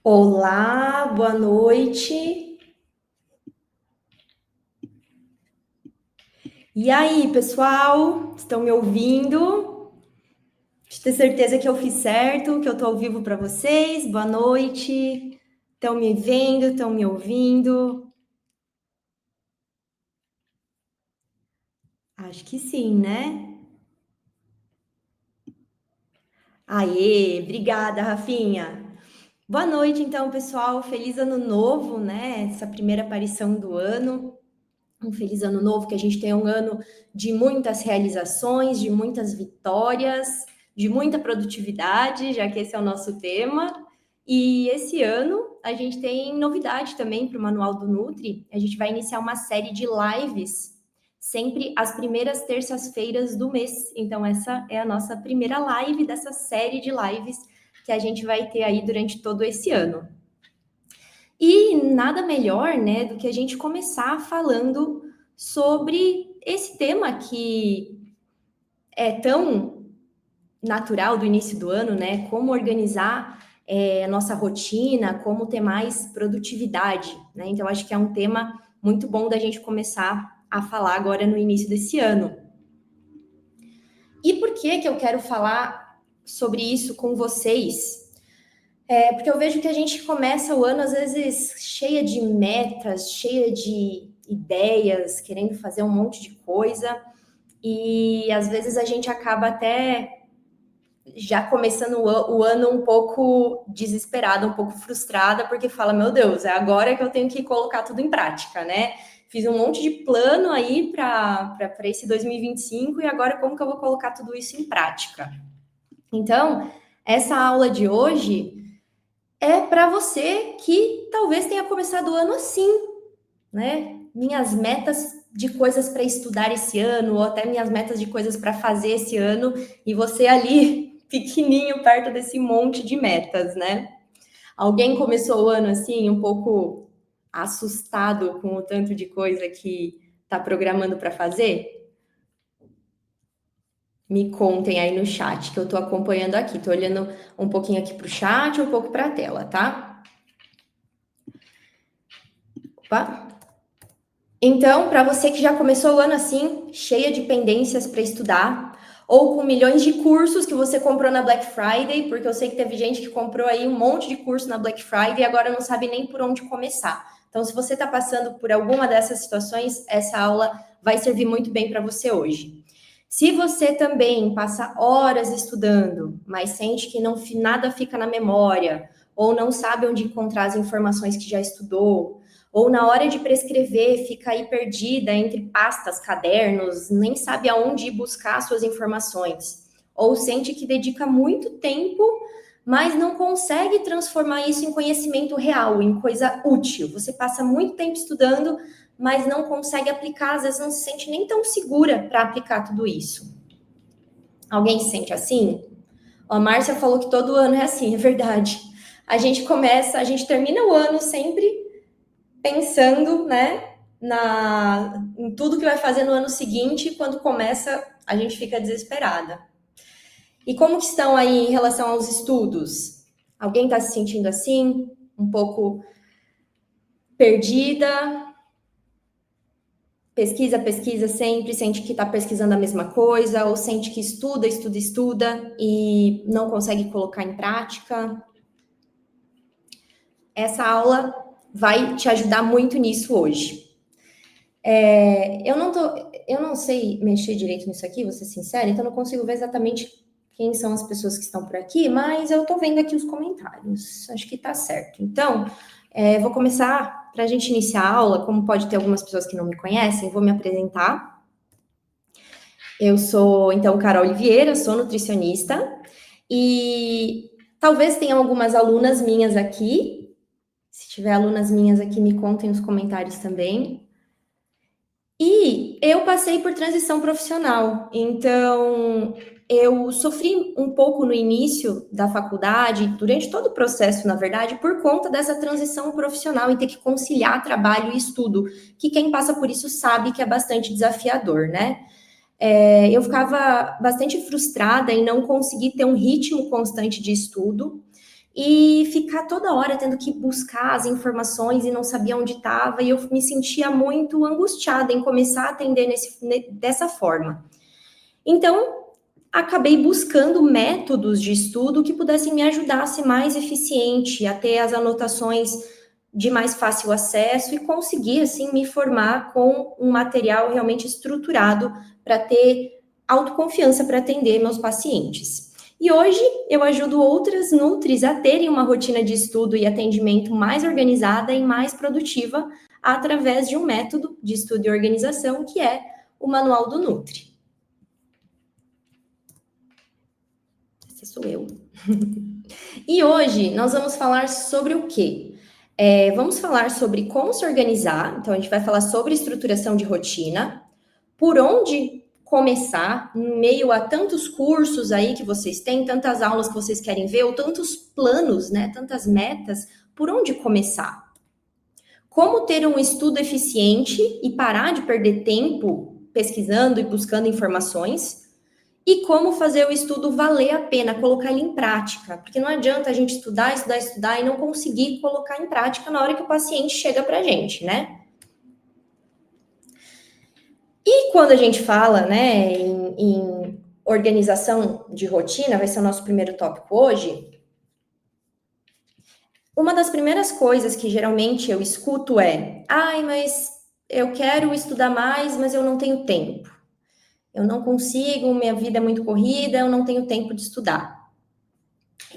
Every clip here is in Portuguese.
Olá, boa noite. E aí, pessoal? Estão me ouvindo? Deixa eu ter certeza que eu fiz certo, que eu estou ao vivo para vocês. Boa noite. Estão me vendo? Estão me ouvindo? Acho que sim, né? Aê, obrigada, Rafinha. Boa noite, então, pessoal. Feliz ano novo, né? Essa primeira aparição do ano. Um feliz ano novo, que a gente tenha um ano de muitas realizações, de muitas vitórias, de muita produtividade, já que esse é o nosso tema. E esse ano a gente tem novidade também para o Manual do Nutri. A gente vai iniciar uma série de lives, sempre às primeiras terças-feiras do mês. Então, essa é a nossa primeira live dessa série de lives que a gente vai ter aí durante todo esse ano. E nada melhor, né, do que a gente começar falando sobre esse tema que é tão natural do início do ano, né? Como organizar a nossa rotina, como ter mais produtividade, né? Então, acho que é um tema muito bom da gente começar a falar agora no início desse ano. E por que eu quero falar sobre isso com vocês? Porque eu vejo que a gente começa o ano, às vezes, cheia de metas, cheia de ideias, querendo fazer um monte de coisa, e às vezes a gente acaba até já começando o ano um pouco desesperada, um pouco frustrada, porque fala, meu Deus, é agora que eu tenho que colocar tudo em prática, né? Fiz um monte de plano aí para esse 2025 e agora como que eu vou colocar tudo isso em prática? Então, essa aula de hoje é para você que talvez tenha começado o ano assim, né? Minhas metas de coisas para estudar esse ano, ou até minhas metas de coisas para fazer esse ano, e você ali, pequenininho, perto desse monte de metas, né? Alguém começou o ano assim, um pouco assustado com o tanto de coisa que está programando para fazer? Me contem aí no chat, que eu estou acompanhando aqui. Estou olhando um pouquinho aqui para o chat, um pouco para a tela, tá? Opa. Então, para você que já começou o ano assim, cheia de pendências para estudar, ou com milhões de cursos que você comprou na Black Friday, porque eu sei que teve gente que comprou aí um monte de curso na Black Friday e agora não sabe nem por onde começar. Então, se você está passando por alguma dessas situações, essa aula vai servir muito bem para você hoje. Se você também passa horas estudando, mas sente que nada fica na memória, ou não sabe onde encontrar as informações que já estudou, ou na hora de prescrever fica aí perdida entre pastas, cadernos, nem sabe aonde ir buscar suas informações, ou sente que dedica muito tempo, mas não consegue transformar isso em conhecimento real, em coisa útil. Você passa muito tempo estudando, mas não consegue aplicar, às vezes não se sente nem tão segura para aplicar tudo isso. Alguém se sente assim? A Márcia falou que todo ano é assim, é verdade. A gente termina o ano sempre pensando, né, em tudo que vai fazer no ano seguinte, e quando começa, a gente fica desesperada. E como que estão aí em relação aos estudos? Alguém está se sentindo assim? Um pouco perdida? Pesquisa sempre, sente que está pesquisando a mesma coisa, ou sente que estuda e não consegue colocar em prática? Essa aula vai te ajudar muito nisso hoje. Eu não sei mexer direito nisso aqui, vou ser sincera, então não consigo ver exatamente quem são as pessoas que estão por aqui, mas eu tô vendo aqui os comentários, acho que tá certo. Então, vou começar, para a gente iniciar a aula, como pode ter algumas pessoas que não me conhecem, vou me apresentar. Eu sou, então, Carol Oliveira, sou nutricionista, e talvez tenham algumas alunas minhas aqui, se tiver alunas minhas aqui, me contem nos comentários também. E eu passei por transição profissional, então eu sofri um pouco no início da faculdade, durante todo o processo, na verdade, por conta dessa transição profissional e ter que conciliar trabalho e estudo, que quem passa por isso sabe que é bastante desafiador, né? Eu ficava bastante frustrada em não conseguir ter um ritmo constante de estudo, e ficar toda hora tendo que buscar as informações e não sabia onde estava, e eu me sentia muito angustiada em começar a atender dessa forma. Então, acabei buscando métodos de estudo que pudessem me ajudar a ser mais eficiente, a ter as anotações de mais fácil acesso e conseguir, assim, me formar com um material realmente estruturado para ter autoconfiança para atender meus pacientes. E hoje eu ajudo outras nutris a terem uma rotina de estudo e atendimento mais organizada e mais produtiva através de um método de estudo e organização que é o Manual do Nutri. Essa sou eu. E hoje nós vamos falar sobre o quê? Vamos falar sobre como se organizar. Então, a gente vai falar sobre estruturação de rotina, por onde começar, em meio a tantos cursos aí que vocês têm, tantas aulas que vocês querem ver, ou tantos planos, né? Tantas metas, por onde começar? Como ter um estudo eficiente e parar de perder tempo pesquisando e buscando informações? E como fazer o estudo valer a pena, colocar ele em prática. Porque não adianta a gente estudar e não conseguir colocar em prática na hora que o paciente chega para a gente, né? E quando a gente fala, né, em organização de rotina, vai ser o nosso primeiro tópico hoje, uma das primeiras coisas que geralmente eu escuto é: ai, mas eu quero estudar mais, mas eu não tenho tempo. Eu não consigo, minha vida é muito corrida, eu não tenho tempo de estudar.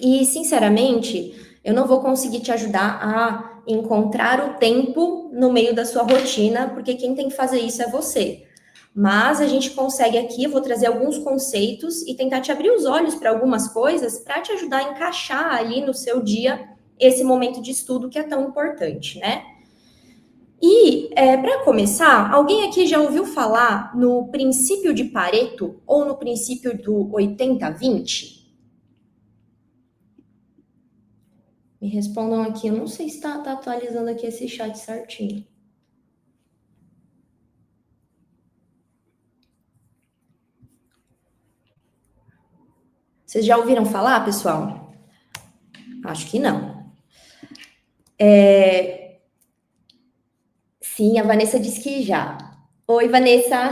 E, sinceramente, eu não vou conseguir te ajudar a encontrar o tempo no meio da sua rotina, porque quem tem que fazer isso é você. Mas a gente consegue aqui, eu vou trazer alguns conceitos e tentar te abrir os olhos para algumas coisas para te ajudar a encaixar ali no seu dia esse momento de estudo que é tão importante, né? E, para começar, alguém aqui já ouviu falar no princípio de Pareto ou no princípio do 80-20? Me respondam aqui. Eu não sei se tá atualizando aqui esse chat certinho. Vocês já ouviram falar, pessoal? Acho que não. Sim, a Vanessa disse que já. Oi, Vanessa.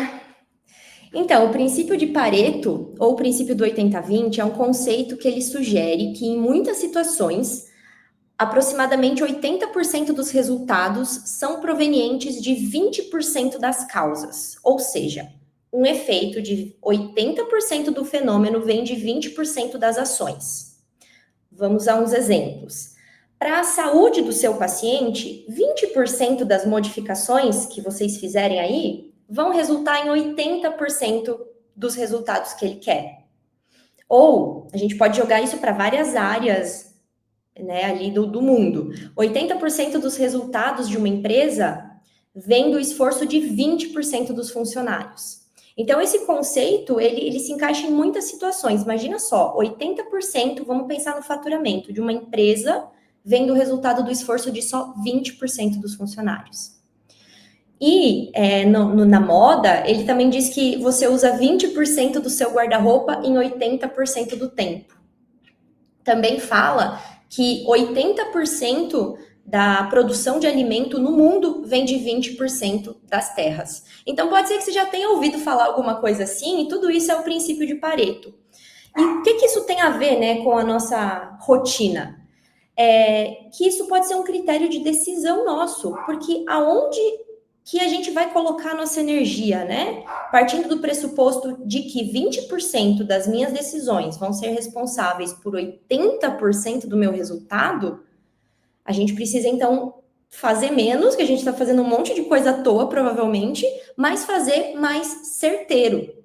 Então, o princípio de Pareto, ou o princípio do 80-20, é um conceito que ele sugere que, em muitas situações, aproximadamente 80% dos resultados são provenientes de 20% das causas. Ou seja, um efeito de 80% do fenômeno vem de 20% das ações. Vamos a uns exemplos. Para a saúde do seu paciente, 20% das modificações que vocês fizerem aí vão resultar em 80% dos resultados que ele quer. Ou a gente pode jogar isso para várias áreas, né, ali do mundo. 80% dos resultados de uma empresa vem do esforço de 20% dos funcionários. Então, esse conceito, ele se encaixa em muitas situações. Imagina só, 80%, vamos pensar no faturamento de uma empresa, vem do resultado do esforço de só 20% dos funcionários. E na moda, ele também diz que você usa 20% do seu guarda-roupa em 80% do tempo. Também fala que 80% da produção de alimento no mundo vem de 20% das terras. Então, pode ser que você já tenha ouvido falar alguma coisa assim, e tudo isso é o princípio de Pareto. E o que isso tem a ver, né, com a nossa rotina? Que isso pode ser um critério de decisão nosso, porque aonde que a gente vai colocar a nossa energia, né? Partindo do pressuposto de que 20% das minhas decisões vão ser responsáveis por 80% do meu resultado, a gente precisa, então, fazer menos, que a gente está fazendo um monte de coisa à toa, provavelmente, mas fazer mais certeiro.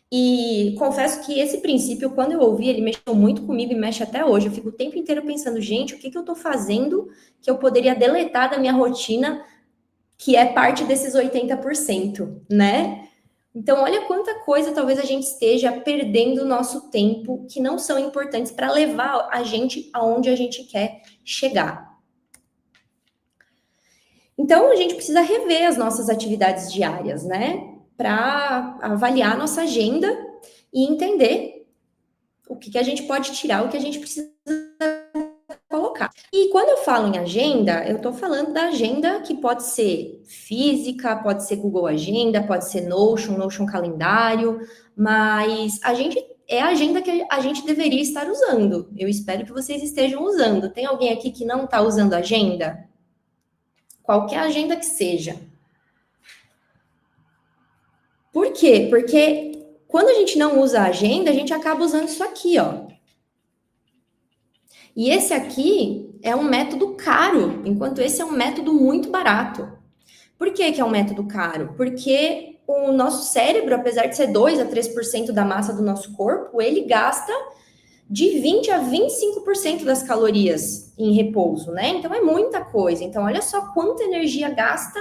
E confesso que esse princípio, quando eu ouvi, ele mexeu muito comigo e mexe até hoje. Eu fico o tempo inteiro pensando, gente, o que eu estou fazendo que eu poderia deletar da minha rotina, que é parte desses 80%, né? Então, olha quanta coisa talvez a gente esteja perdendo o nosso tempo, que não são importantes para levar a gente aonde a gente quer chegar. Então, a gente precisa rever as nossas atividades diárias, né? Para avaliar a nossa agenda e entender o que a gente pode tirar, o que a gente precisa E quando eu falo em agenda, eu estou falando da agenda que pode ser física, pode ser Google Agenda, pode ser Notion Calendário, mas é a agenda que a gente deveria estar usando. Eu espero que vocês estejam usando. Tem alguém aqui que não está usando agenda? Qualquer agenda que seja. Por quê? Porque quando a gente não usa a agenda, a gente acaba usando isso aqui, ó. E esse aqui é um método caro, enquanto esse é um método muito barato. Por que que é um método caro? Porque o nosso cérebro, apesar de ser 2 a 3% da massa do nosso corpo, ele gasta de 20 a 25% das calorias em repouso, né? Então é muita coisa. Então olha só quanta energia gasta,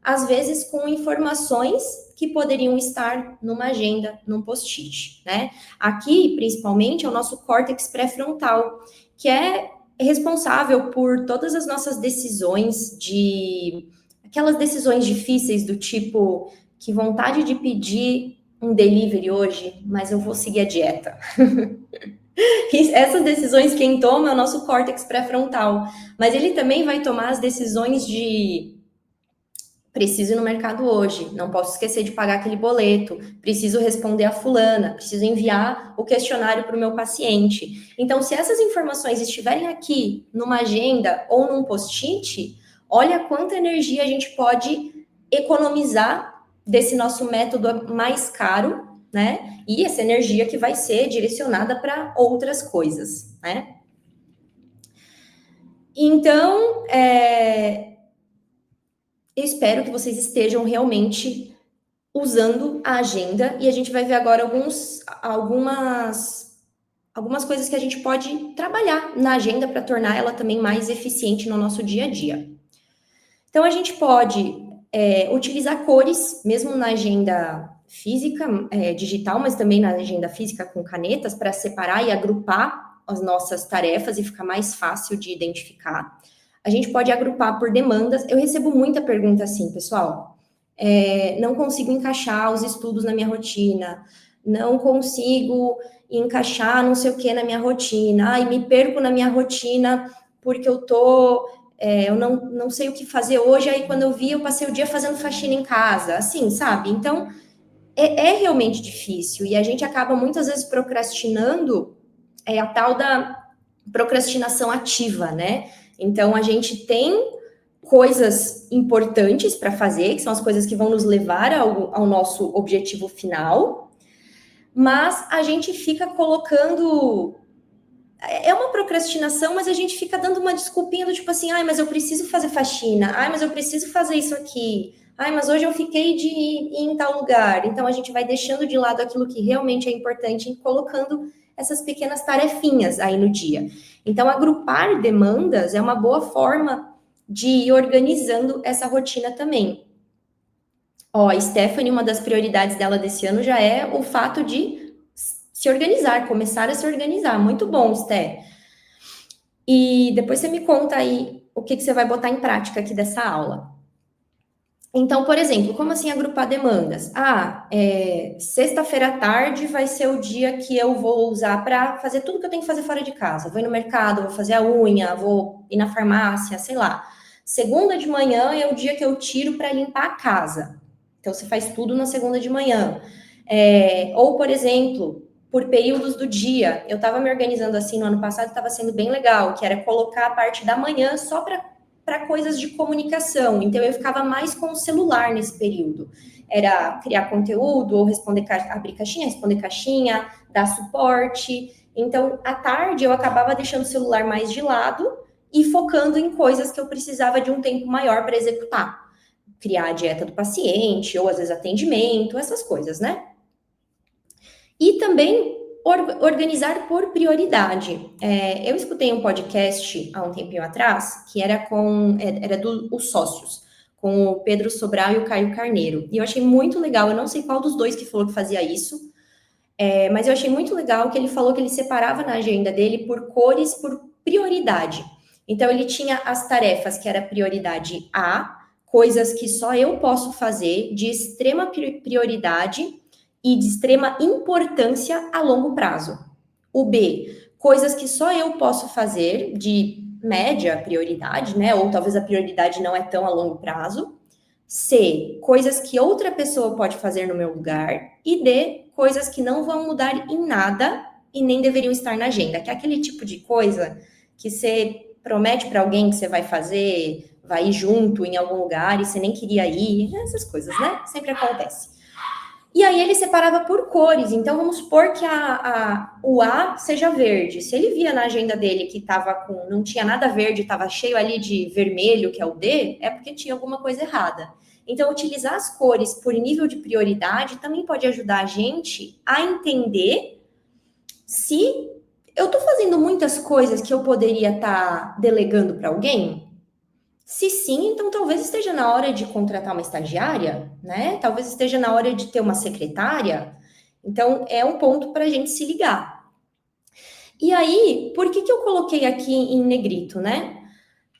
às vezes com informações que poderiam estar numa agenda, num post-it, né? Aqui, principalmente, é o nosso córtex pré-frontal, que é responsável por todas as nossas decisões aquelas decisões difíceis do tipo, que vontade de pedir um delivery hoje, mas eu vou seguir a dieta. Essas decisões quem toma é o nosso córtex pré-frontal, mas ele também vai tomar as decisões de preciso ir no mercado hoje, não posso esquecer de pagar aquele boleto, preciso responder a fulana, preciso enviar o questionário para o meu paciente. Então, se essas informações estiverem aqui numa agenda ou num post-it, olha quanta energia a gente pode economizar desse nosso método mais caro, né? E essa energia que vai ser direcionada para outras coisas, né? Então, eu espero que vocês estejam realmente usando a agenda e a gente vai ver agora algumas coisas que a gente pode trabalhar na agenda para tornar ela também mais eficiente no nosso dia a dia. Então, a gente pode utilizar cores, mesmo na agenda física, digital, mas também na agenda física com canetas, para separar e agrupar as nossas tarefas e ficar mais fácil de identificar. A gente pode agrupar por demandas. Eu recebo muita pergunta assim, pessoal. Não consigo encaixar os estudos na minha rotina, não consigo encaixar não sei o que na minha rotina, ai, me perco na minha rotina porque eu não sei o que fazer hoje, aí quando eu vi, eu passei o dia fazendo faxina em casa, assim, sabe? Então, é realmente difícil, e a gente acaba muitas vezes procrastinando, a tal da procrastinação ativa, né? Então, a gente tem coisas importantes para fazer, que são as coisas que vão nos levar ao nosso objetivo final, mas a gente fica colocando. É uma procrastinação, mas a gente fica dando uma desculpinha do tipo assim, ai, mas eu preciso fazer faxina, ai, mas eu preciso fazer isso aqui, ai, mas hoje eu fiquei de ir em tal lugar. Então a gente vai deixando de lado aquilo que realmente é importante e colocando essas pequenas tarefinhas aí no dia. Então, agrupar demandas é uma boa forma de ir organizando essa rotina também. Ó, a Stephanie, uma das prioridades dela desse ano já é o fato de se organizar, começar a se organizar. Muito bom, Sté. E depois você me conta aí o que você vai botar em prática aqui dessa aula. Então, por exemplo, como assim agrupar demandas? Sexta-feira à tarde vai ser o dia que eu vou usar para fazer tudo que eu tenho que fazer fora de casa. Vou ir no mercado, vou fazer a unha, vou ir na farmácia, sei lá. Segunda de manhã é o dia que eu tiro para limpar a casa. Então, você faz tudo na segunda de manhã. Ou, por exemplo, por períodos do dia. Eu estava me organizando assim no ano passado, estava sendo bem legal, que era colocar a parte da manhã só para coisas de comunicação. Então, eu ficava mais com o celular nesse período. Era criar conteúdo, ou abrir caixinha, responder caixinha, dar suporte. Então, à tarde, eu acabava deixando o celular mais de lado e focando em coisas que eu precisava de um tempo maior para executar. Criar a dieta do paciente, ou às vezes atendimento, essas coisas, né? E também organizar por prioridade. Eu escutei um podcast há um tempinho atrás, que era dos sócios, com o Pedro Sobral e o Caio Carneiro. E eu achei muito legal, eu não sei qual dos dois que falou que fazia isso, mas eu achei muito legal que ele falou que ele separava na agenda dele por cores, por prioridade. Então, ele tinha as tarefas que era prioridade A, coisas que só eu posso fazer, de extrema prioridade e de extrema importância a longo prazo. O B, coisas que só eu posso fazer, de média prioridade, né? Ou talvez a prioridade não é tão a longo prazo. C, coisas que outra pessoa pode fazer no meu lugar. E D, coisas que não vão mudar em nada e nem deveriam estar na agenda. Que é aquele tipo de coisa que você promete para alguém que você vai fazer, vai ir junto em algum lugar e você nem queria ir. Essas coisas, né? Sempre acontece. E aí ele separava por cores. Então vamos supor que o A seja verde. Se ele via na agenda dele que não tinha nada verde, estava cheio ali de vermelho, que é o D, é porque tinha alguma coisa errada. Então utilizar as cores por nível de prioridade também pode ajudar a gente a entender se eu estou fazendo muitas coisas que eu poderia estar delegando para alguém. Se sim, então talvez esteja na hora de contratar uma estagiária, né? Talvez esteja na hora de ter uma secretária. Então, é um ponto para a gente se ligar. E aí, por que eu coloquei aqui em negrito, né?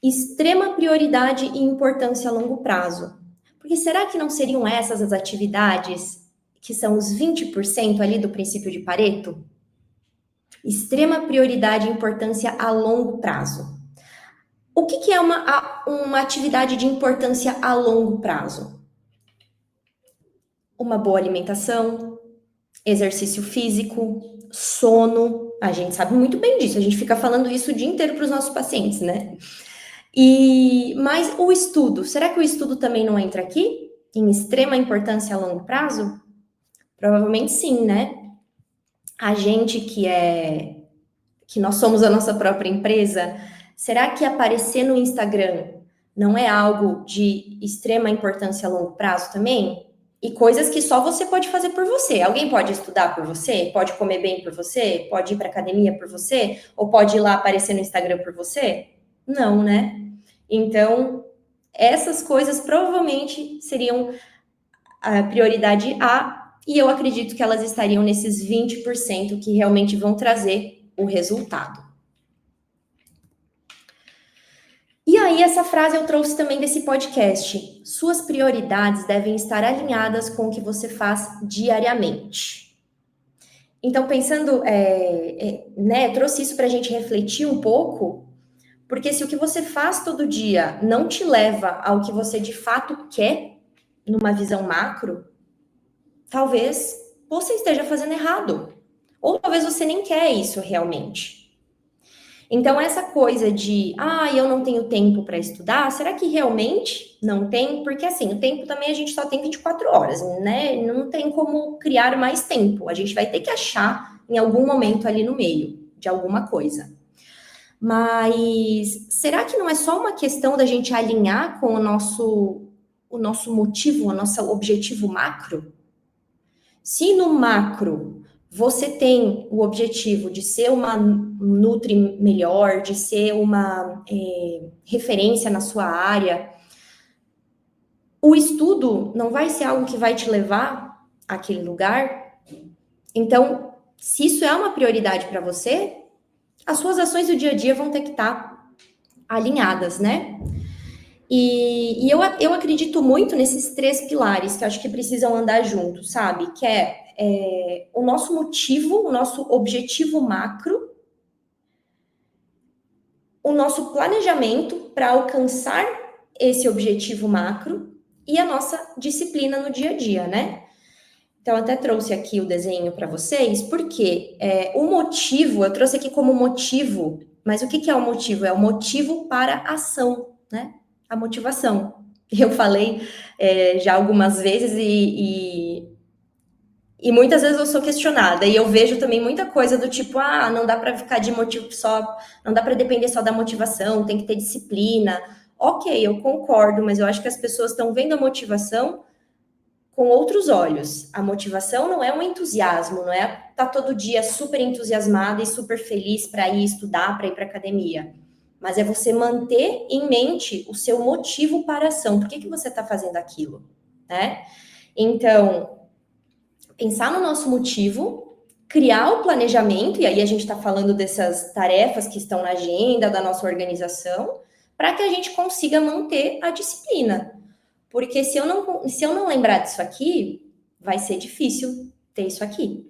Extrema prioridade e importância a longo prazo. Porque será que não seriam essas as atividades que são os 20% ali do princípio de Pareto? Extrema prioridade e importância a longo prazo. O que é uma atividade de importância a longo prazo? Uma boa alimentação, exercício físico, sono. A gente sabe muito bem disso, a gente fica falando isso o dia inteiro para os nossos pacientes, né? Mas o estudo, será que o estudo também não entra aqui? Em extrema importância a longo prazo? Provavelmente sim, né? A gente que nós somos a nossa própria empresa, será que aparecer no Instagram não é algo de extrema importância a longo prazo também? E coisas que só você pode fazer por você. Alguém pode estudar por você? Pode comer bem por você? Pode ir para academia por você? Ou pode ir lá aparecer no Instagram por você? Não, né? Então, essas coisas provavelmente seriam a prioridade A, e eu acredito que elas estariam nesses 20% que realmente vão trazer o resultado. E aí, essa frase eu trouxe também desse podcast. Suas prioridades devem estar alinhadas com o que você faz diariamente. Então, pensando, né, trouxe isso para a gente refletir um pouco, porque se o que você faz todo dia não te leva ao que você de fato quer, numa visão macro, talvez você esteja fazendo errado. Ou talvez você nem quer isso realmente. Então, essa coisa de, eu não tenho tempo para estudar, será que realmente não tem? Porque, assim, o tempo também a gente só tem 24 horas, né? Não tem como criar mais tempo. A gente vai ter que achar em algum momento ali no meio de alguma coisa. Mas será que não é só uma questão da gente alinhar com o nosso motivo, o nosso objetivo macro? Se no macro você tem o objetivo de ser uma nutri melhor, de ser uma referência na sua área, o estudo não vai ser algo que vai te levar àquele lugar. Então, se isso é uma prioridade para você, as suas ações do dia a dia vão ter que estar alinhadas, né? E eu acredito muito nesses 3 pilares que eu acho que precisam andar juntos, sabe? Que é o nosso motivo, o nosso objetivo macro, o nosso planejamento para alcançar esse objetivo macro e a nossa disciplina no dia a dia, né? Então, até trouxe aqui o desenho para vocês, porque o motivo, eu trouxe aqui como motivo, mas o que é o motivo? É o motivo para a ação, né? A motivação. Eu falei já algumas vezes e muitas vezes eu sou questionada, e eu vejo também muita coisa do tipo, não dá para ficar de motivo só, não dá para depender só da motivação, tem que ter disciplina. Ok, eu concordo, mas eu acho que as pessoas estão vendo a motivação com outros olhos. A motivação não é um entusiasmo, não é estar todo dia super entusiasmada e super feliz para ir estudar, para ir para academia. Mas é você manter em mente o seu motivo para a ação. Por que você está fazendo aquilo, né? Então, pensar no nosso motivo, criar o planejamento, e aí a gente está falando dessas tarefas que estão na agenda da nossa organização, para que a gente consiga manter a disciplina. Porque se eu não lembrar disso aqui, vai ser difícil ter isso aqui,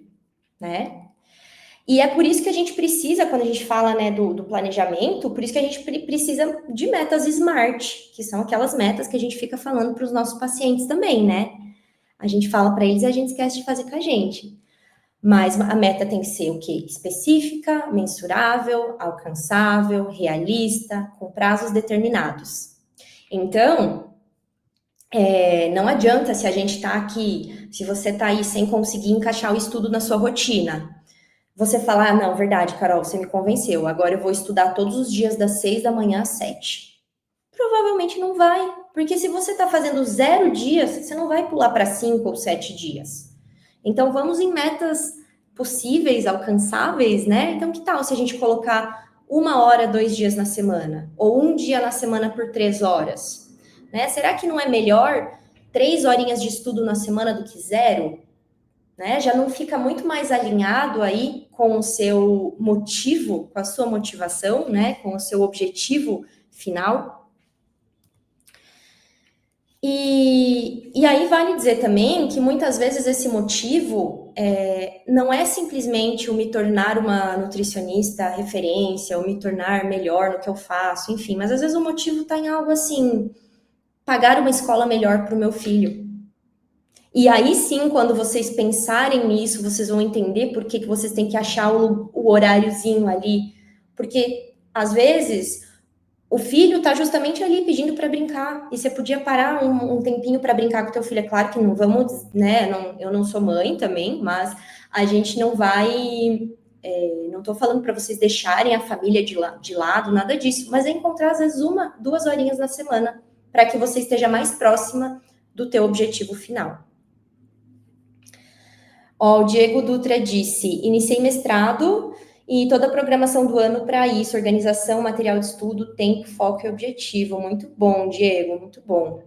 né? E é por isso que a gente precisa, quando a gente fala, né, do planejamento, por isso que a gente precisa de metas SMART, que são aquelas metas que a gente fica falando para os nossos pacientes também, né? A gente fala para eles e a gente esquece de fazer com a gente. Mas a meta tem que ser o quê? Específica, mensurável, alcançável, realista, com prazos determinados. Então, não adianta se a gente está aqui, se você está aí sem conseguir encaixar o estudo na sua rotina, você falar, ah, não, verdade, Carol, você me convenceu, agora eu vou estudar todos os dias das 6 da manhã às 7. Provavelmente não vai, porque se você está fazendo 0 dias, você não vai pular para 5 ou 7 dias. Então, vamos em metas possíveis, alcançáveis, né? Então, que tal se a gente colocar 1 hora, 2 dias na semana? Ou 1 dia na semana por 3 horas? Né? Será que não é melhor 3 horinhas de estudo na semana do que 0? Né? Já não fica muito mais alinhado aí com o seu motivo, com a sua motivação, né? Com o seu objetivo final? E aí vale dizer também que muitas vezes esse motivo não é simplesmente o me tornar uma nutricionista referência, ou me tornar melhor no que eu faço, enfim, mas às vezes o motivo está em algo assim, pagar uma escola melhor para o meu filho. E aí sim, quando vocês pensarem nisso, vocês vão entender por que vocês têm que achar o horáriozinho ali, porque às vezes o filho está justamente ali pedindo para brincar, e você podia parar um tempinho para brincar com o teu filho. É claro que não vamos, né? Eu não sou mãe também, mas a gente não vai. Não estou falando para vocês deixarem a família de lado, nada disso, mas é encontrar às vezes 1, 2 horinhas na semana para que você esteja mais próxima do teu objetivo final. Ó, o Diego Dutra disse: iniciei mestrado e toda a programação do ano para isso, organização, material de estudo, tempo, foco e objetivo. Muito bom, Diego, muito bom.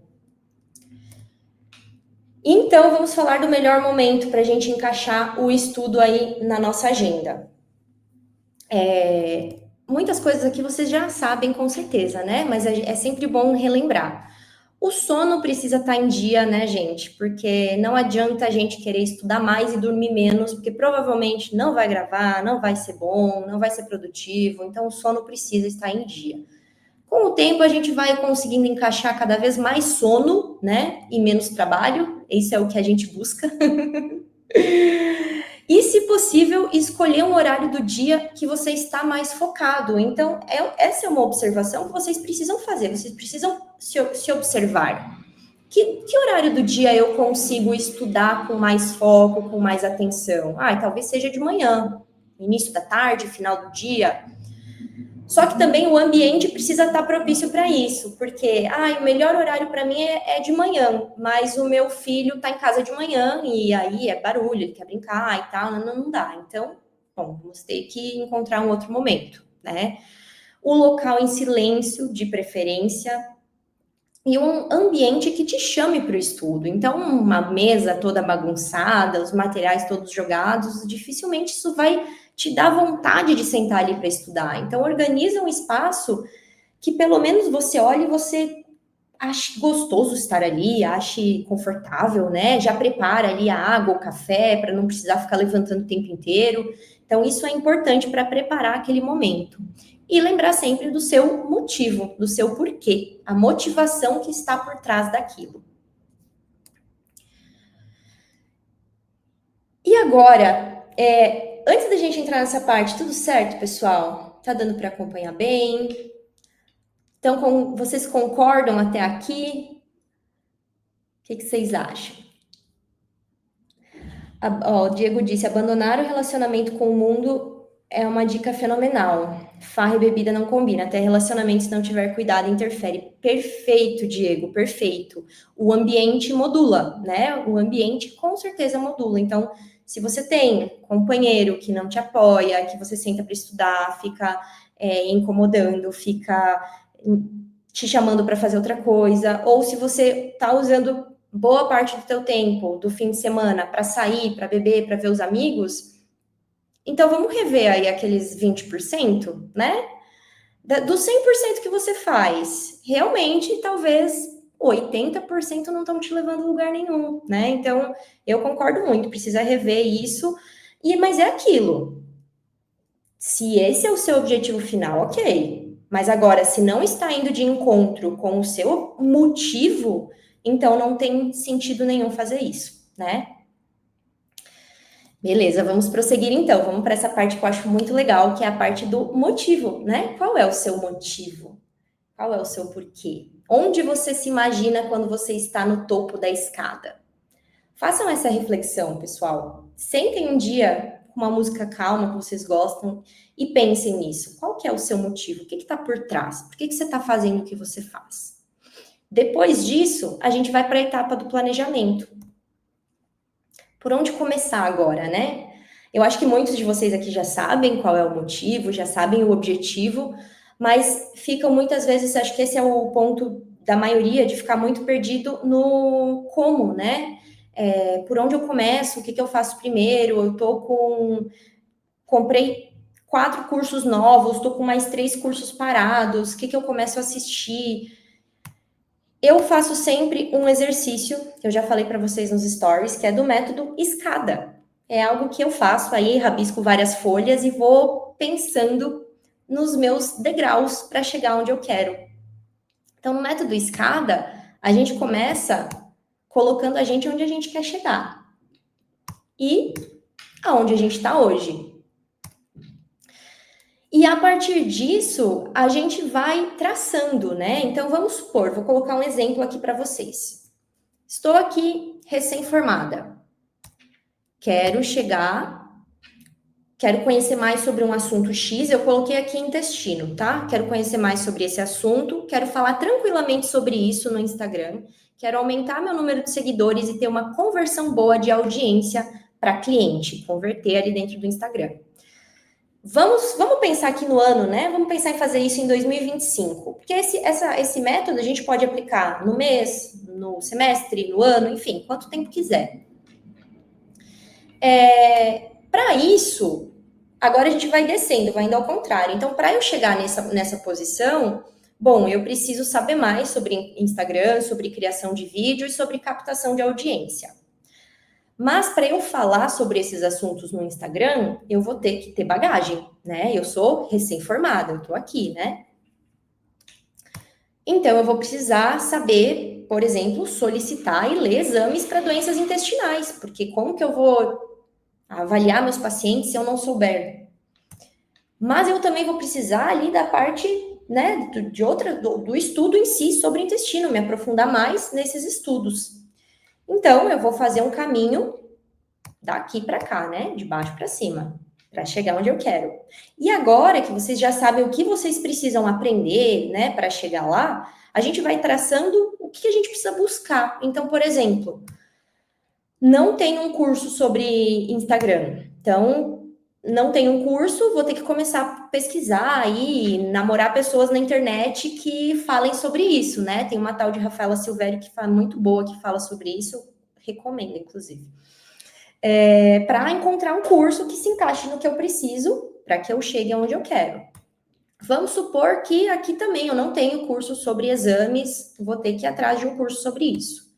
Então, vamos falar do melhor momento para a gente encaixar o estudo aí na nossa agenda. Muitas coisas aqui vocês já sabem com certeza, né? Mas é sempre bom relembrar. O sono precisa estar em dia, né, gente? Porque não adianta a gente querer estudar mais e dormir menos, porque provavelmente não vai gravar, não vai ser bom, não vai ser produtivo. Então, o sono precisa estar em dia. Com o tempo, a gente vai conseguindo encaixar cada vez mais sono, né? E menos trabalho. Isso é o que a gente busca. E, se possível, escolher um horário do dia que você está mais focado. Então, essa é uma observação que vocês precisam fazer, vocês precisam se observar. Que horário do dia eu consigo estudar com mais foco, com mais atenção? Talvez seja de manhã, início da tarde, final do dia. Só que também o ambiente precisa estar propício para isso, porque o melhor horário para mim é de manhã, mas o meu filho está em casa de manhã e aí é barulho, ele quer brincar e tal, não dá. Então, bom, vamos ter que encontrar um outro momento, né? O local em silêncio, de preferência, e um ambiente que te chame para o estudo. Então, uma mesa toda bagunçada, os materiais todos jogados, dificilmente isso vai te dar vontade de sentar ali para estudar. Então, organiza um espaço que pelo menos você olhe e você ache gostoso estar ali, ache confortável, né? Já prepara ali a água, o café, para não precisar ficar levantando o tempo inteiro. Então, isso é importante para preparar aquele momento. E lembrar sempre do seu motivo, do seu porquê, a motivação que está por trás daquilo. E agora, antes da gente entrar nessa parte, tudo certo, pessoal? Tá dando para acompanhar bem? Então, vocês concordam até aqui? O que vocês acham? O Diego disse: abandonar o relacionamento com o mundo é uma dica fenomenal. Farra e bebida não combina, até relacionamento, se não tiver cuidado, interfere. Perfeito, Diego, perfeito. O ambiente modula, né? O ambiente com certeza modula. Então, se você tem um companheiro que não te apoia, que você senta para estudar, fica incomodando, fica te chamando para fazer outra coisa, ou se você está usando boa parte do teu tempo, do fim de semana, para sair, para beber, para ver os amigos, então vamos rever aí aqueles 20%, né? Do 100% que você faz, realmente, talvez 80% não estão te levando a lugar nenhum, né? Então, eu concordo muito, precisa rever isso, mas é aquilo. Se esse é o seu objetivo final, ok. Mas agora, se não está indo de encontro com o seu motivo, então não tem sentido nenhum fazer isso, né? Beleza, vamos prosseguir então. Vamos para essa parte que eu acho muito legal, que é a parte do motivo, né? Qual é o seu motivo? Qual é o seu porquê? Onde você se imagina quando você está no topo da escada? Façam essa reflexão, pessoal. Sentem um dia com uma música calma que vocês gostam e pensem nisso. Qual que é o seu motivo? O que está por trás? Por que você está fazendo o que você faz? Depois disso, a gente vai para a etapa do planejamento. Por onde começar agora, né? Eu acho que muitos de vocês aqui já sabem qual é o motivo, já sabem o objetivo, mas ficam muitas vezes, acho que esse é o ponto da maioria, de ficar muito perdido no como, né? Por onde eu começo, o que eu faço primeiro, comprei 4 cursos novos, estou com mais 3 cursos parados, o que eu começo a assistir? Eu faço sempre um exercício, que eu já falei para vocês nos stories, que é do método escada. É algo que eu faço aí, rabisco várias folhas e vou pensando nos meus degraus para chegar onde eu quero. Então, no método escada, a gente começa colocando a gente onde a gente quer chegar e aonde a gente está hoje. E a partir disso, a gente vai traçando, né? Então, vamos supor, vou colocar um exemplo aqui para vocês. Estou aqui recém-formada. Quero conhecer mais sobre um assunto X. Eu coloquei aqui intestino, tá? Quero conhecer mais sobre esse assunto. Quero falar tranquilamente sobre isso no Instagram. Quero aumentar meu número de seguidores e ter uma conversão boa de audiência para cliente, converter ali dentro do Instagram. Vamos pensar aqui no ano, né? Vamos pensar em fazer isso em 2025. Porque esse método a gente pode aplicar no mês, no semestre, no ano, enfim, quanto tempo quiser. Para isso, agora a gente vai descendo, vai indo ao contrário. Então, para eu chegar nessa posição, bom, eu preciso saber mais sobre Instagram, sobre criação de vídeo e sobre captação de audiência. Mas para eu falar sobre esses assuntos no Instagram, eu vou ter que ter bagagem, né? Eu sou recém-formada, eu tô aqui, né? Então eu vou precisar saber, por exemplo, solicitar e ler exames para doenças intestinais, porque como que eu vou avaliar meus pacientes se eu não souber? Mas eu também vou precisar ali da parte, né, do estudo em si sobre o intestino, me aprofundar mais nesses estudos. Então eu vou fazer um caminho daqui para cá, né? De baixo para cima, para chegar onde eu quero. E agora que vocês já sabem o que vocês precisam aprender, né, para chegar lá, a gente vai traçando o que a gente precisa buscar. Então, por exemplo, não tem um curso sobre Instagram. Então, não tem um curso, vou ter que começar a pesquisar e namorar pessoas na internet que falem sobre isso, né? Tem uma tal de Rafaela Silvério que fala muito boa que fala sobre isso, recomendo, inclusive. Para encontrar um curso que se encaixe no que eu preciso para que eu chegue aonde eu quero. Vamos supor que aqui também eu não tenho curso sobre exames, vou ter que ir atrás de um curso sobre isso.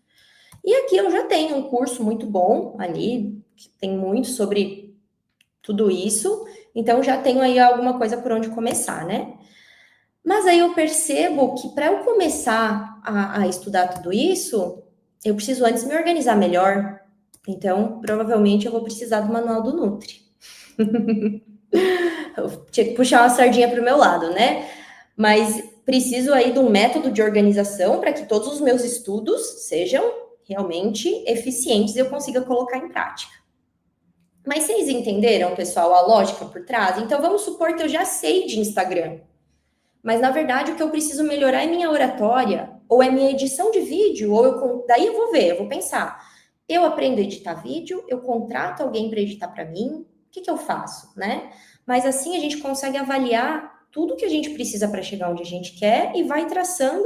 E aqui eu já tenho um curso muito bom ali, que tem muito sobre tudo isso, então já tenho aí alguma coisa por onde começar, né? Mas aí eu percebo que para eu começar a estudar tudo isso, eu preciso antes me organizar melhor. Então, provavelmente eu vou precisar do manual do Nutri. Eu tinha que puxar uma sardinha para o meu lado, né? Mas preciso aí de um método de organização para que todos os meus estudos sejam realmente eficientes e eu consiga colocar em prática. Mas vocês entenderam, pessoal, a lógica por trás? Então vamos supor que eu já sei de Instagram. Mas na verdade o que eu preciso melhorar é minha oratória, ou é minha edição de vídeo, daí eu vou ver, eu vou pensar. Eu aprendo a editar vídeo, eu contrato alguém para editar para mim, o que eu faço, né? Mas assim a gente consegue avaliar tudo que a gente precisa para chegar onde a gente quer e vai traçando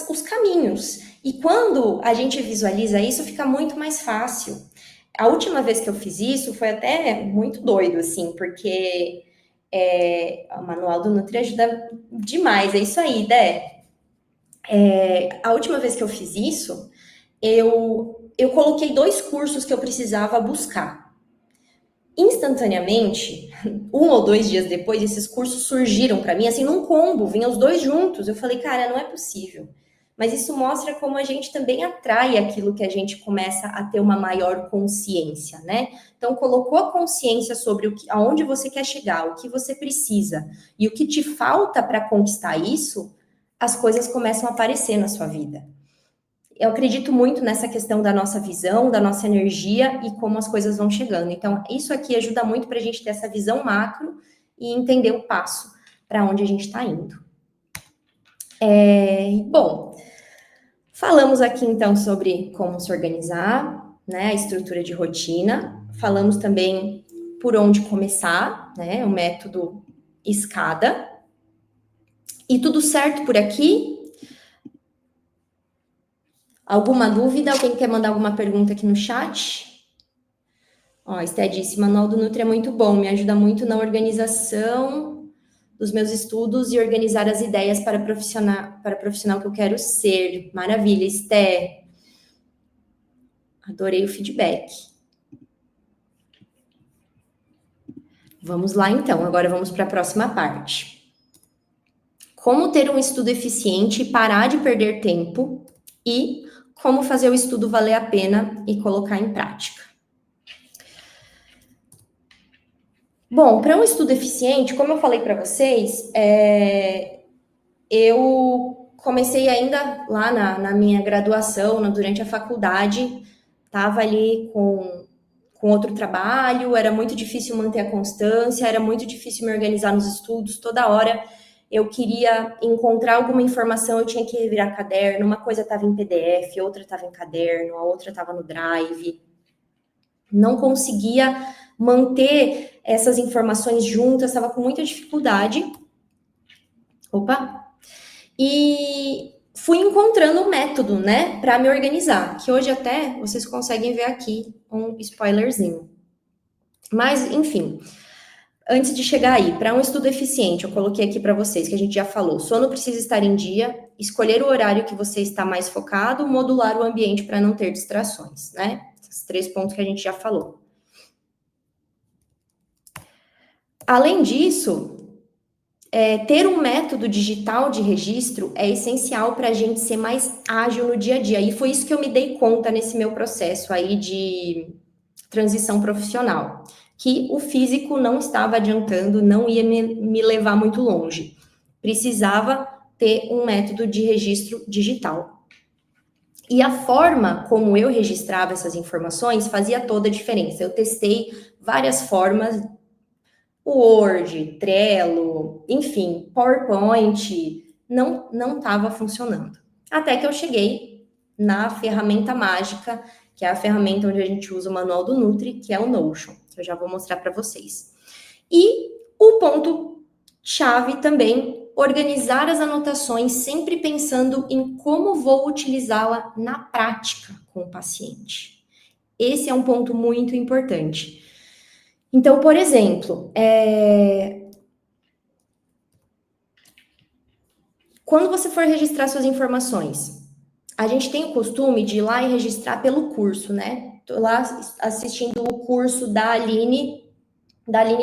os caminhos. E quando a gente visualiza isso, fica muito mais fácil. A última vez que eu fiz isso foi até muito doido, assim, porque o manual do Nutri ajuda demais, é isso aí, Dé. A última vez que eu fiz isso, eu coloquei 2 cursos que eu precisava buscar. Instantaneamente, 1 ou 2 dias depois, esses cursos surgiram para mim, assim, num combo, vinham os dois juntos. Eu falei, cara, não é possível. Mas isso mostra como a gente também atrai aquilo que a gente começa a ter uma maior consciência, né? Então, colocou a consciência sobre aonde você quer chegar, o que você precisa e o que te falta para conquistar isso, as coisas começam a aparecer na sua vida. Eu acredito muito nessa questão da nossa visão, da nossa energia e como as coisas vão chegando. Então, isso aqui ajuda muito para a gente ter essa visão macro e entender o passo para onde a gente está indo. Bom, falamos aqui então sobre como se organizar, né, a estrutura de rotina. Falamos também por onde começar, né, o método escada. E tudo certo por aqui? Alguma dúvida? Alguém quer mandar alguma pergunta aqui no chat? Ó, Esté disse, Manual do Nutri é muito bom, me ajuda muito na organização dos meus estudos e organizar as ideias para profissional que eu quero ser. Maravilha, Esté. Adorei o feedback. Vamos lá, então. Agora vamos para a próxima parte. Como ter um estudo eficiente e parar de perder tempo e como fazer o estudo valer a pena e colocar em prática. Bom, para um estudo eficiente, como eu falei para vocês, eu comecei ainda lá na minha graduação, durante a faculdade, estava ali com outro trabalho, era muito difícil manter a constância, era muito difícil me organizar nos estudos, toda hora eu queria encontrar alguma informação, eu tinha que revirar caderno, uma coisa estava em PDF, outra estava em caderno, a outra estava no Drive, não conseguia manter essas informações juntas, estava com muita dificuldade. E fui encontrando um método, né, para me organizar, que hoje até vocês conseguem ver aqui um spoilerzinho. Mas, enfim, antes de chegar aí, para um estudo eficiente, eu coloquei aqui para vocês, que a gente já falou, sono precisa estar em dia, escolher o horário que você está mais focado, modular o ambiente para não ter distrações, né? Esses 3 pontos que a gente já falou. Além disso, ter um método digital de registro é essencial para a gente ser mais ágil no dia a dia. E foi isso que eu me dei conta nesse meu processo aí de transição profissional. Que o físico não estava adiantando, não ia me levar muito longe. Precisava ter um método de registro digital. E a forma como eu registrava essas informações fazia toda a diferença. Eu testei várias formas, Word, Trello, enfim, PowerPoint, não estava funcionando. Até que eu cheguei na ferramenta mágica, que é a ferramenta onde a gente usa o manual do Nutri, que é o Notion, que eu já vou mostrar para vocês. E o ponto chave também, organizar as anotações, sempre pensando em como vou utilizá-la na prática com o paciente. Esse é um ponto muito importante. Então, por exemplo, quando você for registrar suas informações, a gente tem o costume de ir lá e registrar pelo curso, né? Tô lá assistindo o curso da Aline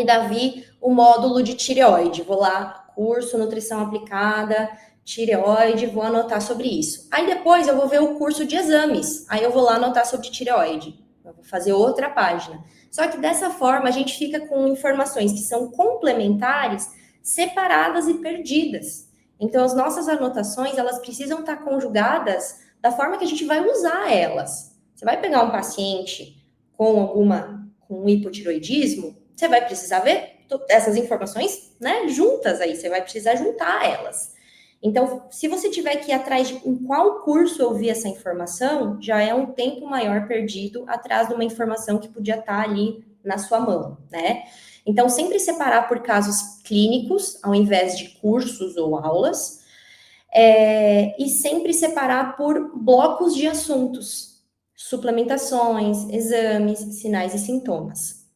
Davi, o módulo de tireoide. Vou lá, curso Nutrição Aplicada, tireoide, vou anotar sobre isso. Aí depois eu vou ver o curso de exames. Aí eu vou lá anotar sobre tireoide. Eu vou fazer outra página. Só que dessa forma a gente fica com informações que são complementares, separadas e perdidas. Então as nossas anotações, elas precisam estar conjugadas da forma que a gente vai usar elas. Você vai pegar um paciente com hipotiroidismo, você vai precisar ver essas informações, né, juntas aí, você vai precisar juntar elas. Então, se você tiver que ir atrás de em qual curso eu vi essa informação, já é um tempo maior perdido atrás de uma informação que podia estar ali na sua mão, né? Então, sempre separar por casos clínicos, ao invés de cursos ou aulas, e sempre separar por blocos de assuntos, suplementações, exames, sinais e sintomas.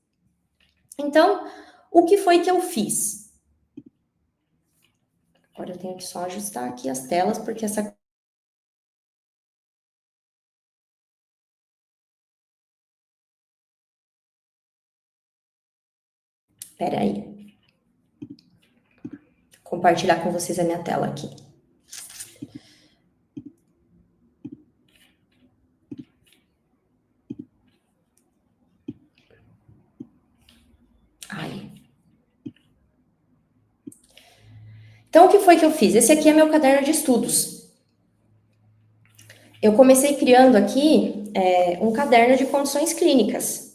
Então, o que foi que eu fiz? Agora eu tenho que só ajustar aqui as telas, porque essa Espera aí. Compartilhar com vocês a minha tela aqui. Aí. Então, o que foi que eu fiz? Esse aqui é meu caderno de estudos. Eu comecei criando aqui um caderno de condições clínicas.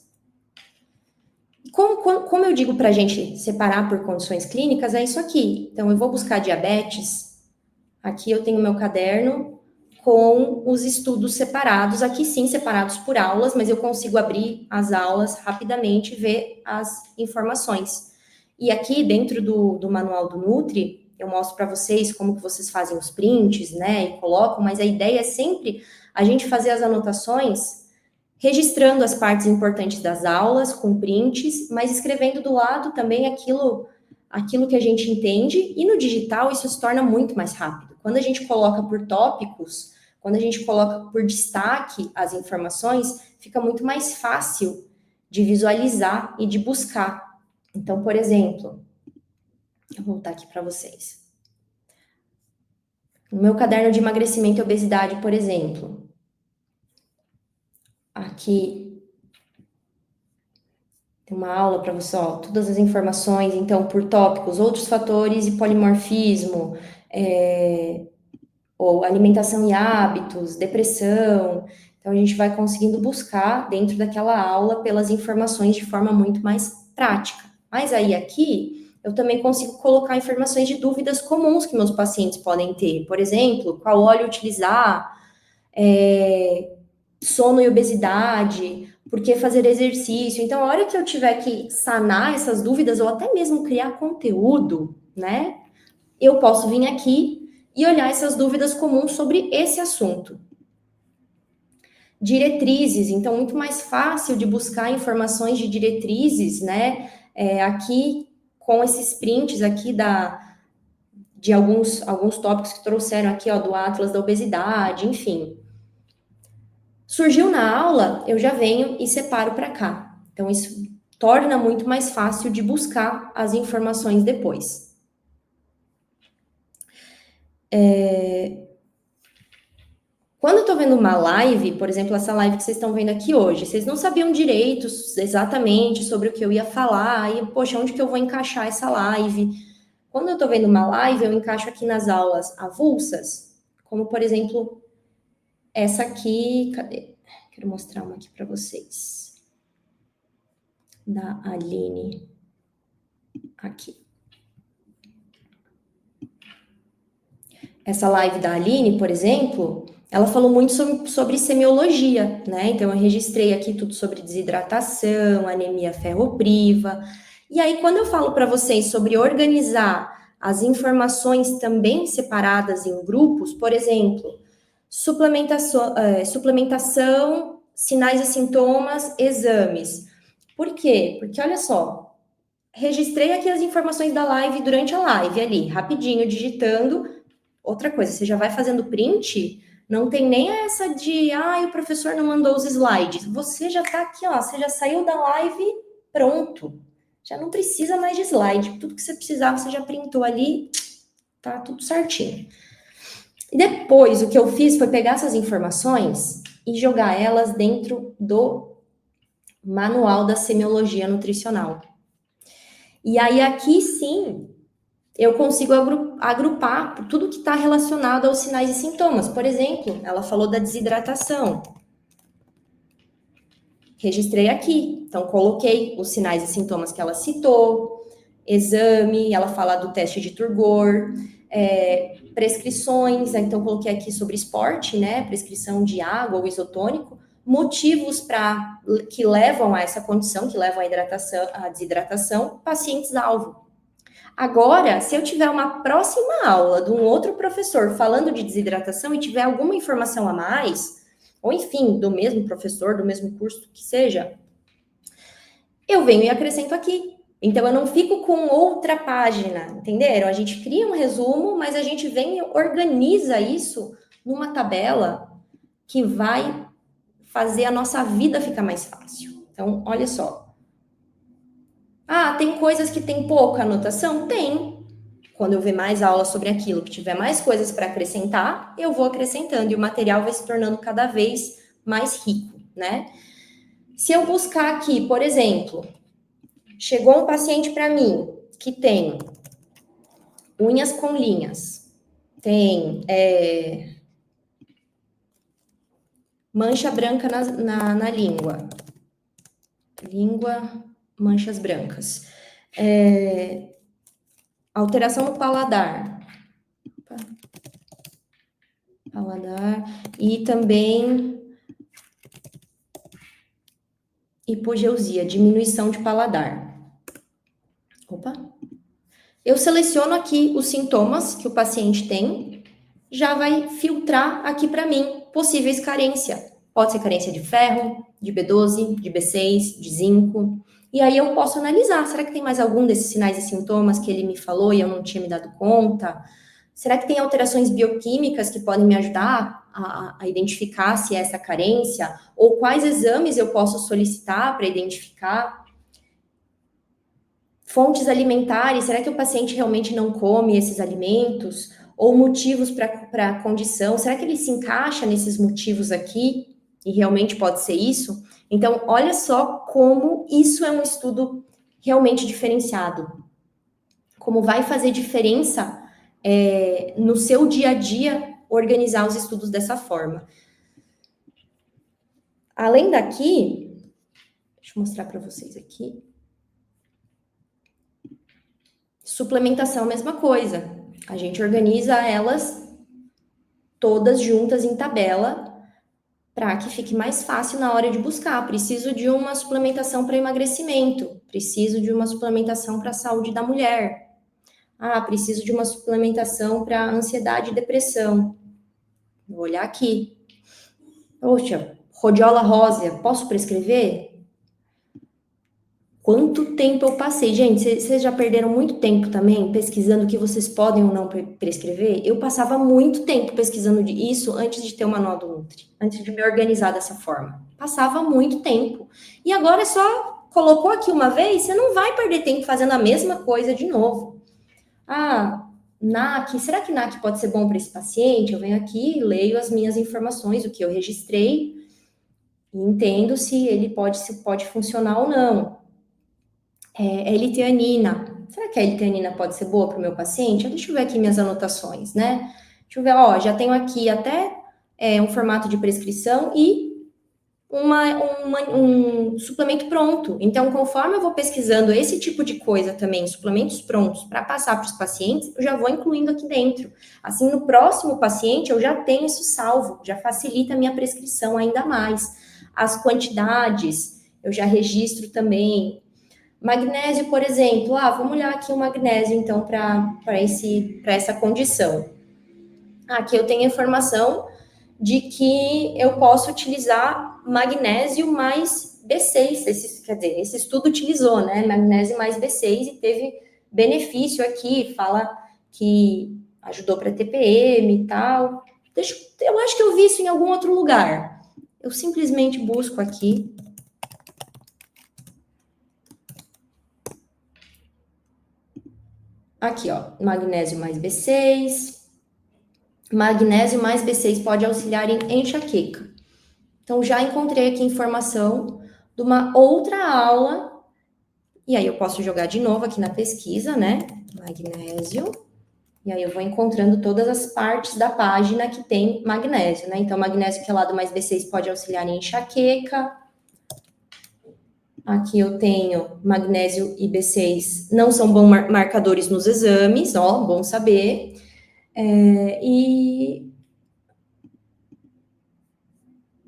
Como eu digo para a gente separar por condições clínicas, é isso aqui. Então, eu vou buscar diabetes. Aqui eu tenho meu caderno com os estudos separados. Aqui sim, separados por aulas, mas eu consigo abrir as aulas rapidamente e ver as informações. E aqui, dentro do manual do Nutri, eu mostro para vocês como que vocês fazem os prints, né, e colocam, mas a ideia é sempre a gente fazer as anotações registrando as partes importantes das aulas com prints, mas escrevendo do lado também aquilo que a gente entende, e no digital isso se torna muito mais rápido. Quando a gente coloca por tópicos, quando a gente coloca por destaque as informações, fica muito mais fácil de visualizar e de buscar. Então, por exemplo, vou voltar aqui para vocês. No meu caderno de emagrecimento e obesidade, por exemplo, aqui tem uma aula para você, ó, todas as informações, então, por tópicos, outros fatores e polimorfismo, ou alimentação e hábitos, depressão. Então, a gente vai conseguindo buscar dentro daquela aula pelas informações de forma muito mais prática. Mas aí, aqui, eu também consigo colocar informações de dúvidas comuns que meus pacientes podem ter. Por exemplo, qual óleo utilizar, sono e obesidade, por que fazer exercício. Então, a hora que eu tiver que sanar essas dúvidas, ou até mesmo criar conteúdo, né? Eu posso vir aqui e olhar essas dúvidas comuns sobre esse assunto. Diretrizes, então, muito mais fácil de buscar informações de diretrizes, né? Aqui, com esses prints aqui de alguns tópicos que trouxeram aqui, ó, do Atlas da Obesidade, enfim. Surgiu na aula, eu já venho e separo para cá. Então, isso torna muito mais fácil de buscar as informações depois. Quando eu tô vendo uma live, por exemplo, essa live que vocês estão vendo aqui hoje, vocês não sabiam direito exatamente sobre o que eu ia falar, e, poxa, onde que eu vou encaixar essa live? Quando eu tô vendo uma live, eu encaixo aqui nas aulas avulsas, como, por exemplo, essa aqui, cadê? Quero mostrar uma aqui para vocês. Da Aline. Aqui. Essa live da Aline, por exemplo, ela falou muito sobre semiologia, né? Então, eu registrei aqui tudo sobre desidratação, anemia ferropriva. E aí, quando eu falo para vocês sobre organizar as informações também separadas em grupos, por exemplo, suplementação, sinais e sintomas, exames. Por quê? Porque, olha só, registrei aqui as informações da live durante a live ali, rapidinho, digitando. Outra coisa, você já vai fazendo print, não tem nem essa de, o professor não mandou os slides. Você já tá aqui, ó, você já saiu da live pronto. Já não precisa mais de slide. Tudo que você precisava, você já printou ali, tá tudo certinho. E depois, o que eu fiz foi pegar essas informações e jogar elas dentro do manual da semiologia nutricional. E aí, aqui sim, eu consigo agrupar tudo que está relacionado aos sinais e sintomas. Por exemplo, ela falou da desidratação. Registrei aqui. Então, coloquei os sinais e sintomas que ela citou, exame, ela fala do teste de turgor, prescrições, então coloquei aqui sobre esporte, né? Prescrição de água ou isotônico, motivos que levam a essa condição, que levam à desidratação, pacientes-alvo. Agora, se eu tiver uma próxima aula de um outro professor falando de desidratação e tiver alguma informação a mais, ou enfim, do mesmo professor, do mesmo curso que seja, eu venho e acrescento aqui. Então, eu não fico com outra página, entenderam? A gente cria um resumo, mas a gente vem e organiza isso numa tabela que vai fazer a nossa vida ficar mais fácil. Então, olha só. Ah, tem coisas que tem pouca anotação? Tem. Quando eu ver mais aulas sobre aquilo, que tiver mais coisas para acrescentar, eu vou acrescentando e o material vai se tornando cada vez mais rico, né? Se eu buscar aqui, por exemplo, chegou um paciente para mim que tem unhas com linhas, tem mancha branca na língua, manchas brancas, alteração no paladar, e também hipogeusia, diminuição de paladar. Eu seleciono aqui os sintomas que o paciente tem, já vai filtrar aqui para mim possíveis carências. Pode ser carência de ferro, de B12, de B6, de zinco. E aí eu posso analisar, será que tem mais algum desses sinais e sintomas que ele me falou e eu não tinha me dado conta? Será que tem alterações bioquímicas que podem me ajudar a identificar se é essa carência? Ou quais exames eu posso solicitar para identificar? Fontes alimentares, será que o paciente realmente não come esses alimentos? Ou motivos para a condição, será que ele se encaixa nesses motivos aqui? E realmente pode ser isso? Então, olha só como isso é um estudo realmente diferenciado. Como vai fazer diferença no seu dia a dia organizar os estudos dessa forma. Além daqui, deixa eu mostrar para vocês aqui. Suplementação, mesma coisa. A gente organiza elas todas juntas em tabela para que fique mais fácil na hora de buscar. Preciso de uma suplementação para emagrecimento, preciso de uma suplementação para a saúde da mulher. Ah, preciso de uma suplementação para ansiedade e depressão. Vou olhar aqui. Poxa, rodiola rósea, posso prescrever? Quanto tempo eu passei? Gente, vocês já perderam muito tempo também pesquisando o que vocês podem ou não prescrever? Eu passava muito tempo pesquisando isso antes de ter o manual do Nutri, antes de me organizar dessa forma. Passava muito tempo. E agora é só colocou aqui uma vez, você não vai perder tempo fazendo a mesma coisa de novo. Ah, NAC, será que NAC pode ser bom para esse paciente? Eu venho aqui, leio as minhas informações, o que eu registrei, e entendo se ele se pode funcionar ou não. L-teanina. Será que a L-teanina pode ser boa para o meu paciente? Deixa eu ver aqui minhas anotações, né? Deixa eu ver, ó, já tenho aqui até um formato de prescrição e um suplemento pronto. Então, conforme eu vou pesquisando esse tipo de coisa também, suplementos prontos, para passar para os pacientes, eu já vou incluindo aqui dentro. Assim, no próximo paciente, eu já tenho isso salvo, já facilita a minha prescrição ainda mais. As quantidades, eu já registro também. Magnésio, por exemplo, vamos olhar aqui o magnésio, então, para essa condição. Aqui eu tenho a informação de que eu posso utilizar magnésio mais B6, esse estudo utilizou, né, magnésio mais B6 e teve benefício aqui, fala que ajudou para TPM e tal. Eu acho que eu vi isso em algum outro lugar. Eu simplesmente busco aqui. Aqui, ó, magnésio mais B6. Magnésio mais B6 pode auxiliar em enxaqueca. Então, já encontrei aqui informação de uma outra aula. E aí, eu posso jogar de novo aqui na pesquisa, né? Magnésio. E aí, eu vou encontrando todas as partes da página que tem magnésio, né? Então, magnésio quelado mais B6 pode auxiliar em enxaqueca. Aqui eu tenho magnésio e B6 não são bons marcadores nos exames, ó, bom saber.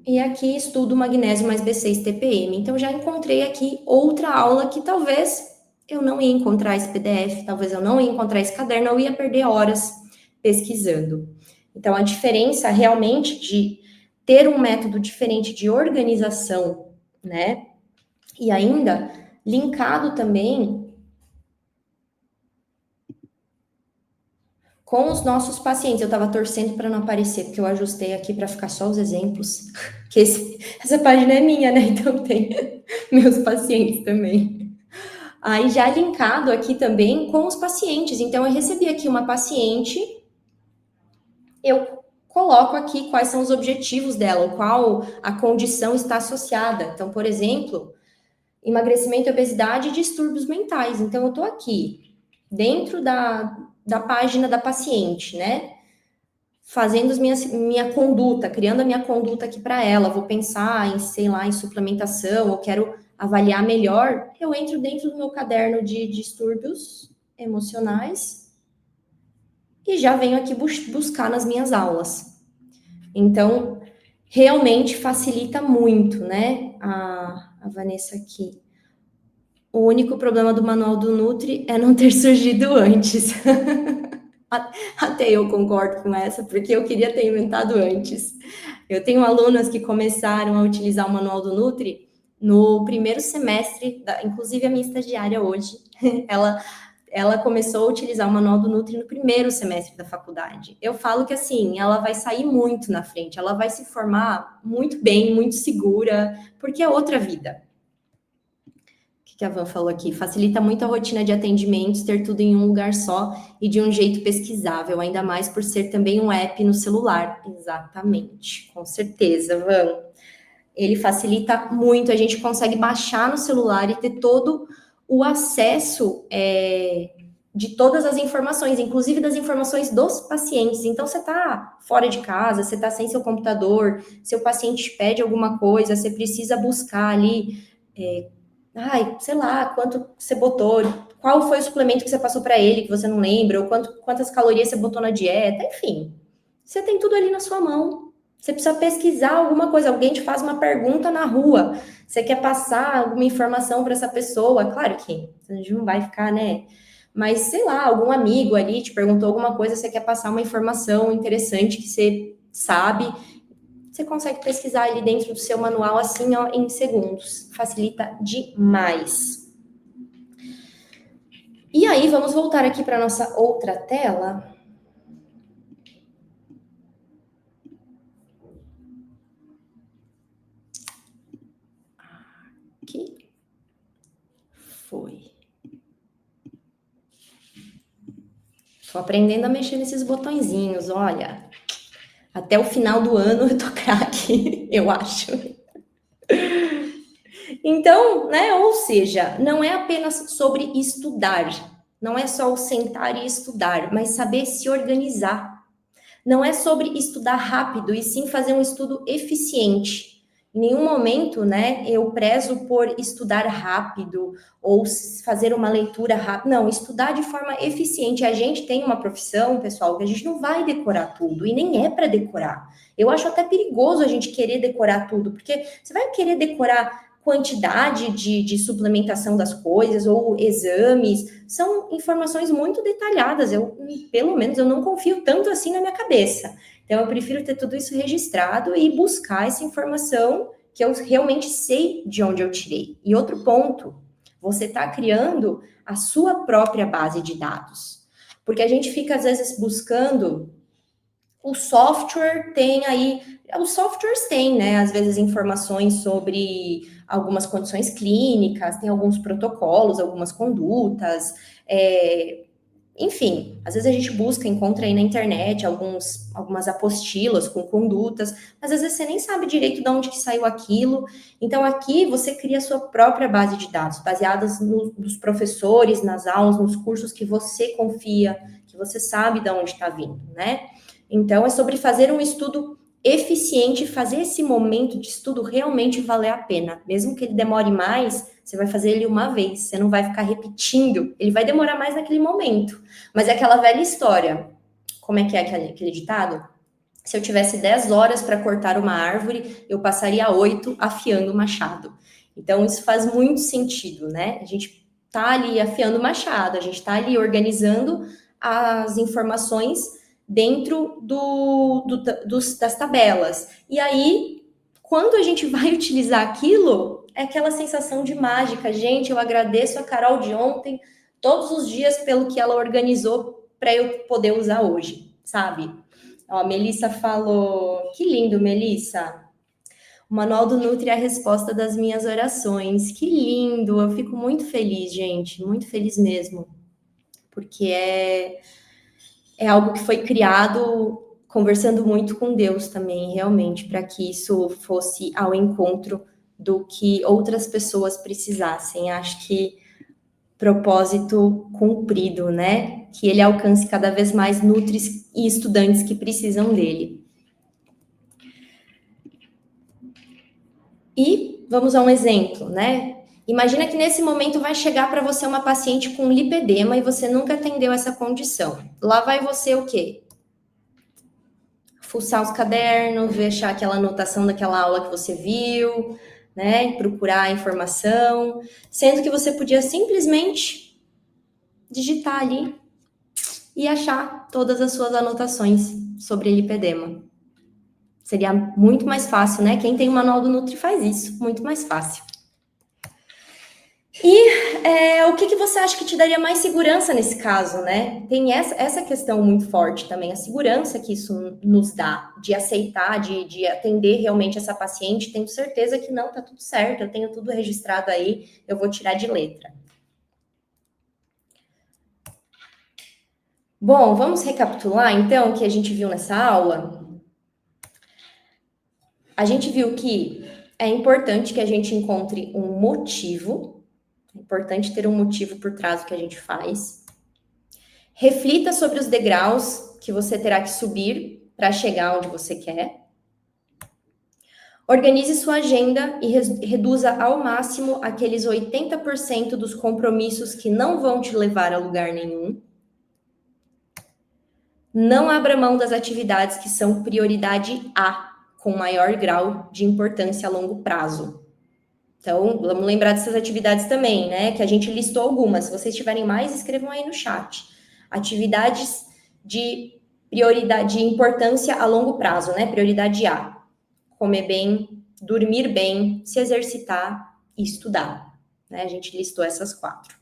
E aqui estudo magnésio mais B6 TPM. Então, já encontrei aqui outra aula que talvez eu não ia encontrar esse PDF, talvez eu não ia encontrar esse caderno, eu ia perder horas pesquisando. Então, a diferença realmente de ter um método diferente de organização, né? E ainda linkado também com os nossos pacientes. Eu estava torcendo para não aparecer, porque eu ajustei aqui para ficar só os exemplos. Que essa página é minha, né? Então tem meus pacientes também. Aí já linkado aqui também com os pacientes. Então, eu recebi aqui uma paciente, eu coloco aqui quais são os objetivos dela, qual a condição está associada. Então, por exemplo, emagrecimento, obesidade e distúrbios mentais. Então, eu estou aqui, dentro da página da paciente, né? Fazendo minha conduta, criando a minha conduta aqui para ela. Vou pensar em, sei lá, em suplementação, ou quero avaliar melhor. Eu entro dentro do meu caderno de distúrbios emocionais e já venho aqui buscar nas minhas aulas. Então, realmente facilita muito, né? A Vanessa aqui. O único problema do manual do Nutri é não ter surgido antes. Até eu concordo com essa, porque eu queria ter inventado antes. Eu tenho alunas que começaram a utilizar o manual do Nutri no primeiro semestre, inclusive a minha estagiária hoje, ela começou a utilizar o manual do Nutri no primeiro semestre da faculdade. Eu falo que assim, ela vai sair muito na frente, ela vai se formar muito bem, muito segura, porque é outra vida. Que a Van falou aqui, facilita muito a rotina de atendimentos, ter tudo em um lugar só e de um jeito pesquisável, ainda mais por ser também um app no celular. Exatamente, com certeza, Van. Ele facilita muito, a gente consegue baixar no celular e ter todo o acesso de todas as informações, inclusive das informações dos pacientes. Então, você está fora de casa, você está sem seu computador, seu paciente pede alguma coisa, você precisa buscar ali sei lá, quanto você botou, qual foi o suplemento que você passou para ele que você não lembra, ou quantas calorias você botou na dieta, enfim. Você tem tudo ali na sua mão. Você precisa pesquisar alguma coisa, alguém te faz uma pergunta na rua, você quer passar alguma informação para essa pessoa, claro que a gente não vai ficar, né? Mas, sei lá, algum amigo ali te perguntou alguma coisa, você quer passar uma informação interessante que você sabe, você consegue pesquisar ali dentro do seu manual assim, ó, em segundos. Facilita demais. E aí, vamos voltar aqui para nossa outra tela. Aqui. Foi. Tô aprendendo a mexer nesses botõezinhos, olha. Até o final do ano eu tô craque, eu acho. Então, né, ou seja, não é apenas sobre estudar, não é só o sentar e estudar, mas saber se organizar. Não é sobre estudar rápido, e sim fazer um estudo eficiente. Em nenhum momento, né, eu prezo por estudar rápido ou fazer uma leitura rápida. Não, estudar de forma eficiente. A gente tem uma profissão, pessoal, que a gente não vai decorar tudo, e nem é para decorar. Eu acho até perigoso a gente querer decorar tudo, porque você vai querer decorar quantidade de suplementação das coisas ou exames, são informações muito detalhadas. Pelo menos, eu não confio tanto assim na minha cabeça. Então, eu prefiro ter tudo isso registrado e buscar essa informação que eu realmente sei de onde eu tirei. E outro ponto, você está criando a sua própria base de dados. Porque a gente fica, às vezes, buscando o software tem aí, os softwares têm, né, às vezes informações sobre algumas condições clínicas, tem alguns protocolos, algumas condutas, enfim, às vezes a gente busca, encontra aí na internet algumas apostilas com condutas, mas às vezes você nem sabe direito de onde que saiu aquilo. Então aqui você cria a sua própria base de dados, baseadas nos professores, nas aulas, nos cursos que você confia, que você sabe de onde está vindo, né? Então, é sobre fazer um estudo eficiente, fazer esse momento de estudo realmente valer a pena. Mesmo que ele demore mais, você vai fazer ele uma vez, você não vai ficar repetindo. Ele vai demorar mais naquele momento. Mas é aquela velha história. Como é aquele ditado? Se eu tivesse 10 horas para cortar uma árvore, eu passaria 8 afiando o machado. Então, isso faz muito sentido, né? A gente tá ali afiando o machado, a gente tá ali organizando as informações dentro das tabelas. E aí, quando a gente vai utilizar aquilo, é aquela sensação de mágica. Gente, eu agradeço a Carol de ontem, todos os dias, pelo que ela organizou para eu poder usar hoje, sabe? Ó, a Melissa falou, que lindo, Melissa. O Manual do Nutri é a resposta das minhas orações. Que lindo! Eu fico muito feliz, gente, muito feliz mesmo, porque é algo que foi criado conversando muito com Deus também, realmente, para que isso fosse ao encontro do que outras pessoas precisassem. Acho que propósito cumprido, né? Que ele alcance cada vez mais nutris e estudantes que precisam dele. E vamos a um exemplo, né? Imagina que nesse momento vai chegar para você uma paciente com lipedema e você nunca atendeu essa condição. Lá vai você o quê? Fuçar os cadernos, ver achar aquela anotação daquela aula que você viu, né? Procurar a informação, sendo que você podia simplesmente digitar ali e achar todas as suas anotações sobre lipedema. Seria muito mais fácil, né? Quem tem o manual do Nutri faz isso, muito mais fácil. E o que você acha que te daria mais segurança nesse caso, né? Tem essa questão muito forte também, a segurança que isso nos dá, de aceitar, de atender realmente essa paciente. Tenho certeza que não, tá tudo certo, eu tenho tudo registrado aí, eu vou tirar de letra. Bom, vamos recapitular então o que a gente viu nessa aula. A gente viu que é importante que a gente encontre um motivo. É importante ter um motivo por trás do que a gente faz. Reflita sobre os degraus que você terá que subir para chegar onde você quer. Organize sua agenda e reduza ao máximo aqueles 80% dos compromissos que não vão te levar a lugar nenhum. Não abra mão das atividades que são prioridade A, com maior grau de importância a longo prazo. Então, vamos lembrar dessas atividades também, né? Que a gente listou algumas. Se vocês tiverem mais, escrevam aí no chat. Atividades de prioridade, de importância a longo prazo, né? Prioridade A. Comer bem, dormir bem, se exercitar e estudar. Né? A gente listou essas 4.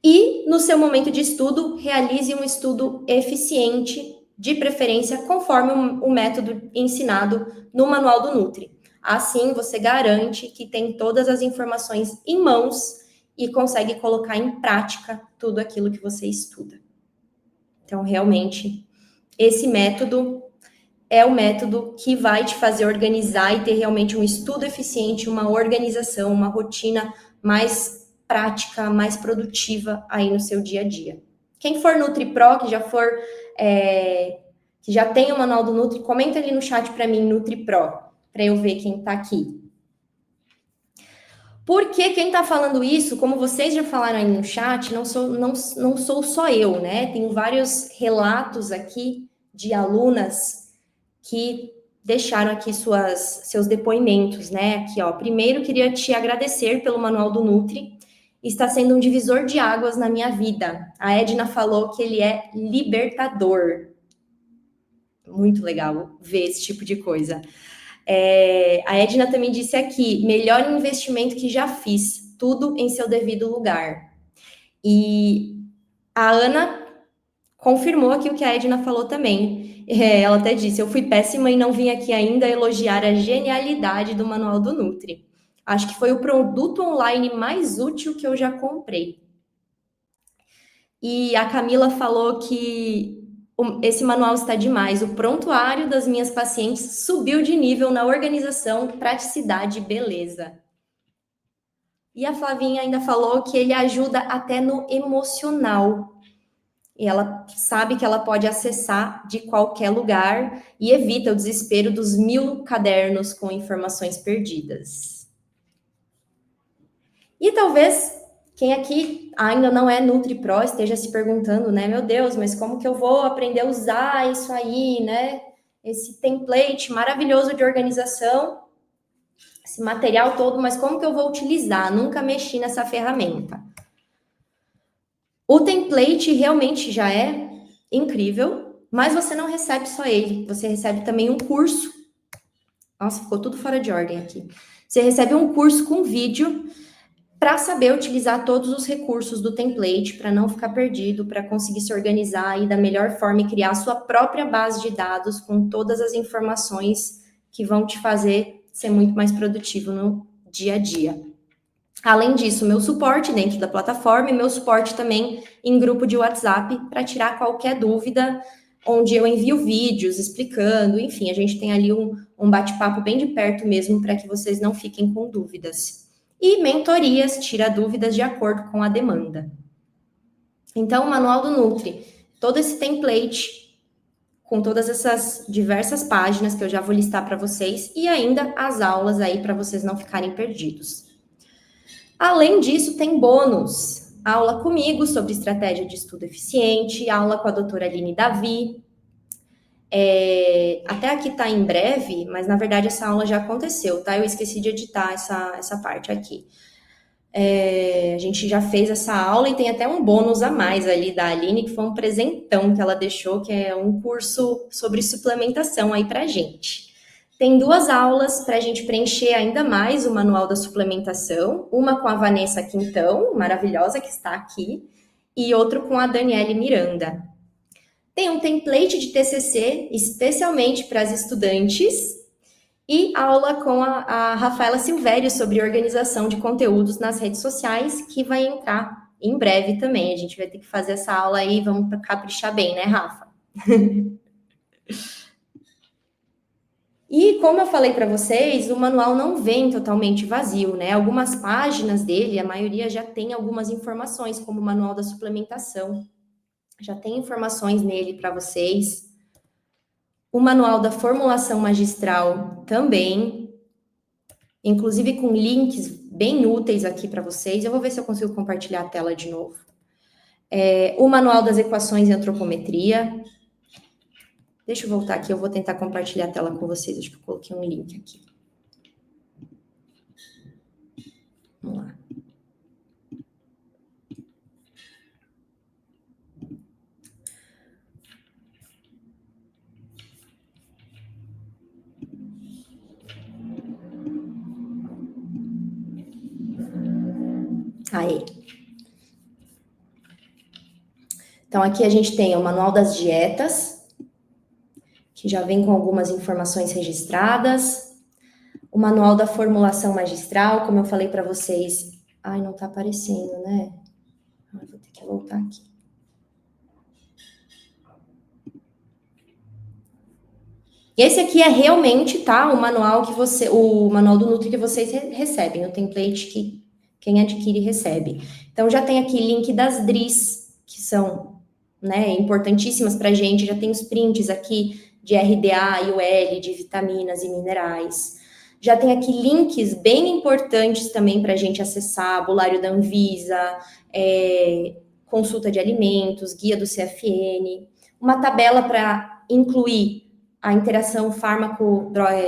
E, no seu momento de estudo, realize um estudo eficiente, de preferência conforme o método ensinado no Manual do Nutri. Assim, você garante que tem todas as informações em mãos e consegue colocar em prática tudo aquilo que você estuda. Então, realmente, esse método é o método que vai te fazer organizar e ter realmente um estudo eficiente, uma organização, uma rotina mais prática, mais produtiva aí no seu dia a dia. Quem for NutriPro, que já tem o manual do Nutri, comenta ali no chat para mim, NutriPro, para eu ver quem está aqui. Porque quem está falando isso, como vocês já falaram aí no chat, não sou só eu, né? Tenho vários relatos aqui de alunas que deixaram aqui seus depoimentos, né? Aqui, ó. Primeiro, queria te agradecer pelo Manual do Nutri. Está sendo um divisor de águas na minha vida. A Edna falou que ele é libertador. Muito legal ver esse tipo de coisa. A Edna também disse aqui, melhor investimento que já fiz, tudo em seu devido lugar. E a Ana confirmou aqui o que a Edna falou também. Ela até disse, eu fui péssima e não vim aqui ainda elogiar a genialidade do Manual do Nutri. Acho que foi o produto online mais útil que eu já comprei. E a Camila falou que esse manual está demais. O prontuário das minhas pacientes subiu de nível na organização, praticidade e beleza. E a Flavinha ainda falou que ele ajuda até no emocional. E ela sabe que ela pode acessar de qualquer lugar e evita o desespero dos 1000 cadernos com informações perdidas. E talvez quem aqui ainda não é NutriPro esteja se perguntando, né? Meu Deus, mas como que eu vou aprender a usar isso aí, né? Esse template maravilhoso de organização, esse material todo, mas como que eu vou utilizar? Nunca mexi nessa ferramenta. O template realmente já é incrível, mas você não recebe só ele, você recebe também um curso. Nossa, ficou tudo fora de ordem aqui. Você recebe um curso com vídeo para saber utilizar todos os recursos do template, para não ficar perdido, para conseguir se organizar e da melhor forma e criar a sua própria base de dados com todas as informações que vão te fazer ser muito mais produtivo no dia a dia. Além disso, meu suporte dentro da plataforma e meu suporte também em grupo de WhatsApp para tirar qualquer dúvida, onde eu envio vídeos explicando, enfim, a gente tem ali um bate-papo bem de perto mesmo para que vocês não fiquem com dúvidas. E mentorias, tira dúvidas de acordo com a demanda. Então, o Manual do Nutri, todo esse template com todas essas diversas páginas que eu já vou listar para vocês e ainda as aulas aí para vocês não ficarem perdidos. Além disso, tem bônus. Aula comigo sobre estratégia de estudo eficiente, aula com a doutora Aline Davi. Até aqui tá em breve, mas na verdade essa aula já aconteceu, tá? Eu esqueci de editar essa parte aqui. A gente já fez essa aula e tem até um bônus a mais ali da Aline, que foi um presentão que ela deixou, que é um curso sobre suplementação aí pra gente. Tem 2 aulas para a gente preencher ainda mais o manual da suplementação, uma com a Vanessa Quintão, maravilhosa, que está aqui, e outro com a Daniele Miranda. Tem um template de TCC especialmente para as estudantes e aula com a Rafaela Silvério sobre organização de conteúdos nas redes sociais, que vai entrar em breve também. A gente vai ter que fazer essa aula aí, vamos caprichar bem, né, Rafa? E como eu falei para vocês, o manual não vem totalmente vazio, né? Algumas páginas dele, a maioria já tem algumas informações, como o manual da suplementação. Já tem informações nele para vocês. O manual da formulação magistral também, inclusive com links bem úteis aqui para vocês. Eu vou ver se eu consigo compartilhar a tela de novo. O manual das equações em antropometria. Deixa eu voltar aqui, eu vou tentar compartilhar a tela com vocês. Acho que eu coloquei um link aqui. Vamos lá. Aí. Então, aqui a gente tem o manual das dietas, que já vem com algumas informações registradas. O manual da formulação magistral, como eu falei para vocês. Ai, não tá aparecendo, né? Vou ter que voltar aqui. Esse aqui é realmente, tá? O manual do Nutri que vocês recebem, o template que quem adquire recebe. Então, já tem aqui link das DRIs, que são, né, importantíssimas pra gente. Já tem os prints aqui de RDA, IUL, de vitaminas e minerais. Já tem aqui links bem importantes também para a gente acessar, bulário da Anvisa, consulta de alimentos, guia do CFN, uma tabela para incluir a interação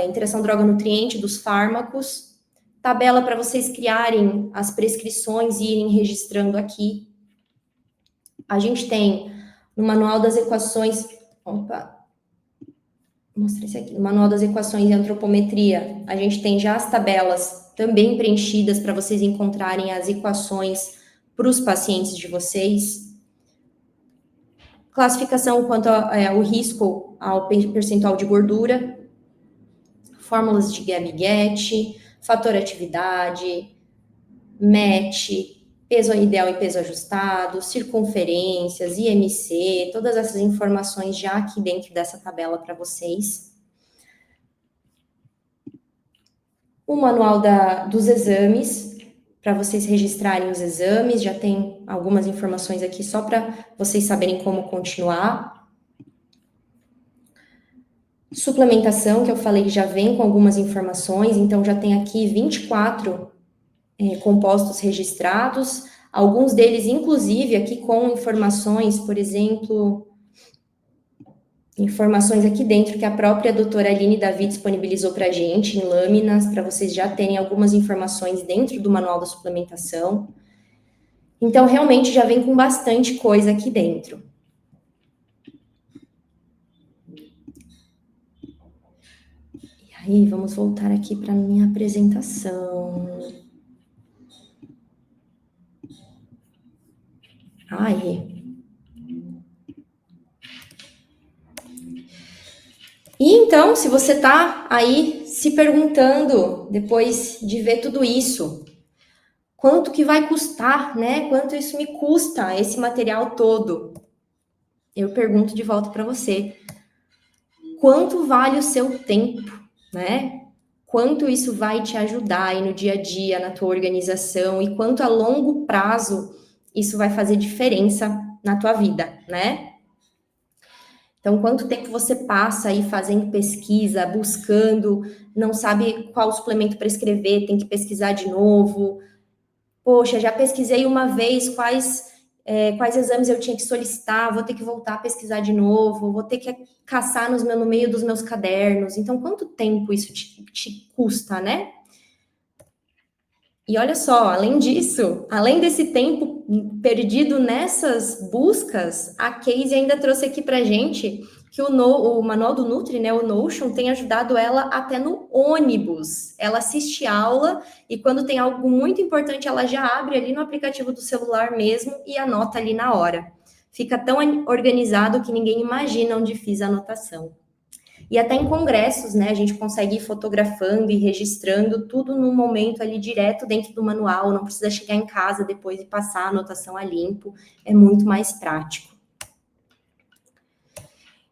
interação droga-nutriente dos fármacos, tabela para vocês criarem as prescrições e irem registrando aqui. A gente tem no manual das equações, vou mostrar esse aqui, no manual das equações de antropometria, a gente tem já as tabelas também preenchidas para vocês encontrarem as equações para os pacientes de vocês. Classificação quanto ao risco ao percentual de gordura, fórmulas de Gabby-Get, fator atividade, MET, peso ideal e peso ajustado, circunferências, IMC, todas essas informações já aqui dentro dessa tabela para vocês. O manual dos exames, para vocês registrarem os exames, já tem algumas informações aqui só para vocês saberem como continuar. Suplementação, que eu falei que já vem com algumas informações, então já tem aqui 24 compostos registrados, alguns deles, inclusive, aqui com informações, por exemplo, informações aqui dentro que a própria doutora Aline Davi disponibilizou para a gente, em lâminas, para vocês já terem algumas informações dentro do manual da suplementação. Então, realmente, já vem com bastante coisa aqui dentro. E aí, vamos voltar aqui para a minha apresentação. E então, se você está aí se perguntando, depois de ver tudo isso, quanto que vai custar, né? Quanto isso me custa, esse material todo? Eu pergunto de volta para você. Quanto vale o seu tempo, né? Quanto isso vai te ajudar aí no dia a dia, na tua organização e quanto a longo prazo isso vai fazer diferença na tua vida, né? Então, quanto tempo você passa aí fazendo pesquisa, buscando, não sabe qual suplemento prescrever, tem que pesquisar de novo. Poxa, já pesquisei uma vez quais exames eu tinha que solicitar, vou ter que voltar a pesquisar de novo, vou ter que caçar no meio dos meus cadernos. Então, quanto tempo isso te custa, né? E olha só, além disso, além desse tempo perdido nessas buscas, a Casey ainda trouxe aqui pra gente que o Manual do Nutri, né, o Notion, tem ajudado ela até no ônibus. Ela assiste aula e quando tem algo muito importante, ela já abre ali no aplicativo do celular mesmo e anota ali na hora. Fica tão organizado que ninguém imagina onde fiz a anotação. E até em congressos, né, a gente consegue ir fotografando e registrando tudo no momento ali direto dentro do manual, não precisa chegar em casa depois e passar a anotação a limpo, é muito mais prático.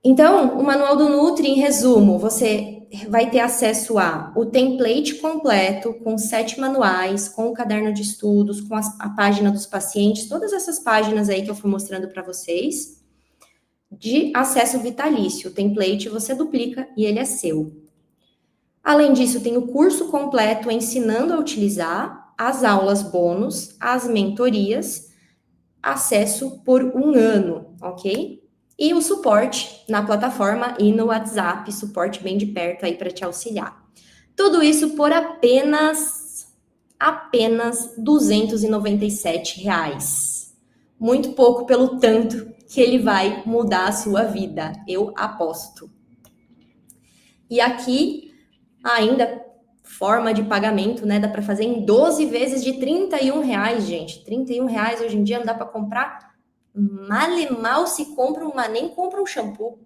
Então, o Manual do Nutri, em resumo, você vai ter acesso o template completo, com 7 manuais, com o caderno de estudos, com a página dos pacientes, todas essas páginas aí que eu fui mostrando para vocês, de acesso vitalício. O template você duplica e ele é seu. Além disso, tem o curso completo ensinando a utilizar, as aulas bônus, as mentorias, acesso por 1 ano, ok? E o suporte na plataforma e no WhatsApp, suporte bem de perto aí para te auxiliar. Tudo isso por apenas R$ 297. Muito pouco pelo tanto que ele vai mudar a sua vida, eu aposto. E aqui, ainda forma de pagamento, né? Dá para fazer em 12 vezes de R$ 31, gente. R$ 31 hoje em dia não dá para comprar. Mal e mal se compra nem compra um shampoo.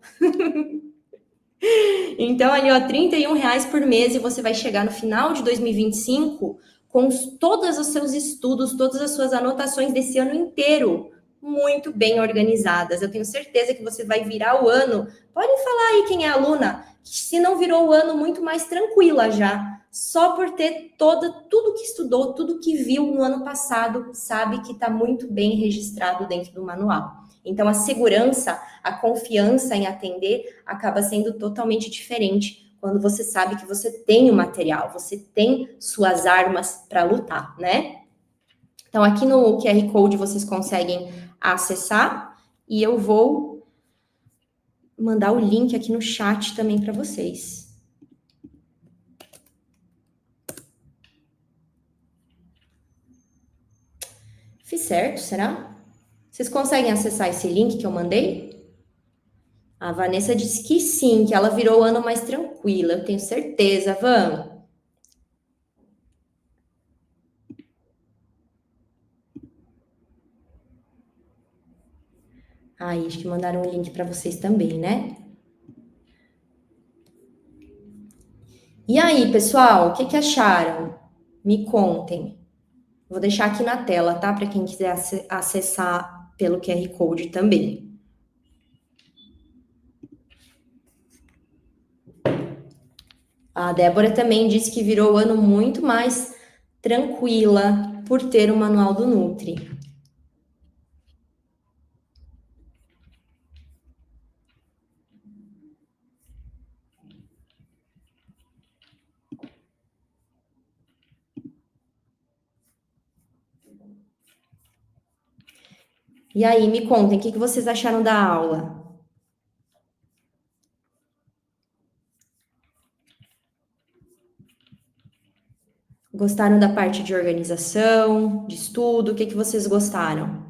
Então, ali, ó, R$ 31 por mês e você vai chegar no final de 2025 com todos os seus estudos, todas as suas anotações desse ano inteiro muito bem organizadas. Eu tenho certeza que você vai virar o ano. Pode falar aí quem é aluna, se não virou o ano muito mais tranquila já, só por ter tudo que estudou, tudo que viu no ano passado, sabe que está muito bem registrado dentro do manual. Então, a segurança, a confiança em atender acaba sendo totalmente diferente quando você sabe que você tem o material, você tem suas armas para lutar, né? Então, aqui no QR Code vocês conseguem acessar e eu vou mandar o link aqui no chat também para vocês. Fiz certo, será? Vocês conseguem acessar esse link que eu mandei? A Vanessa disse que sim, que ela virou o ano mais tranquila. Eu tenho certeza, Van. Aí, acho que mandaram o link para vocês também, né? E aí, pessoal, o que acharam? Me contem. Vou deixar aqui na tela, tá? Para quem quiser acessar pelo QR Code também. A Débora também disse que virou o ano muito mais tranquila por ter o Manual do Nutri. E aí, me contem, o que vocês acharam da aula? Gostaram da parte de organização, de estudo? O que vocês gostaram?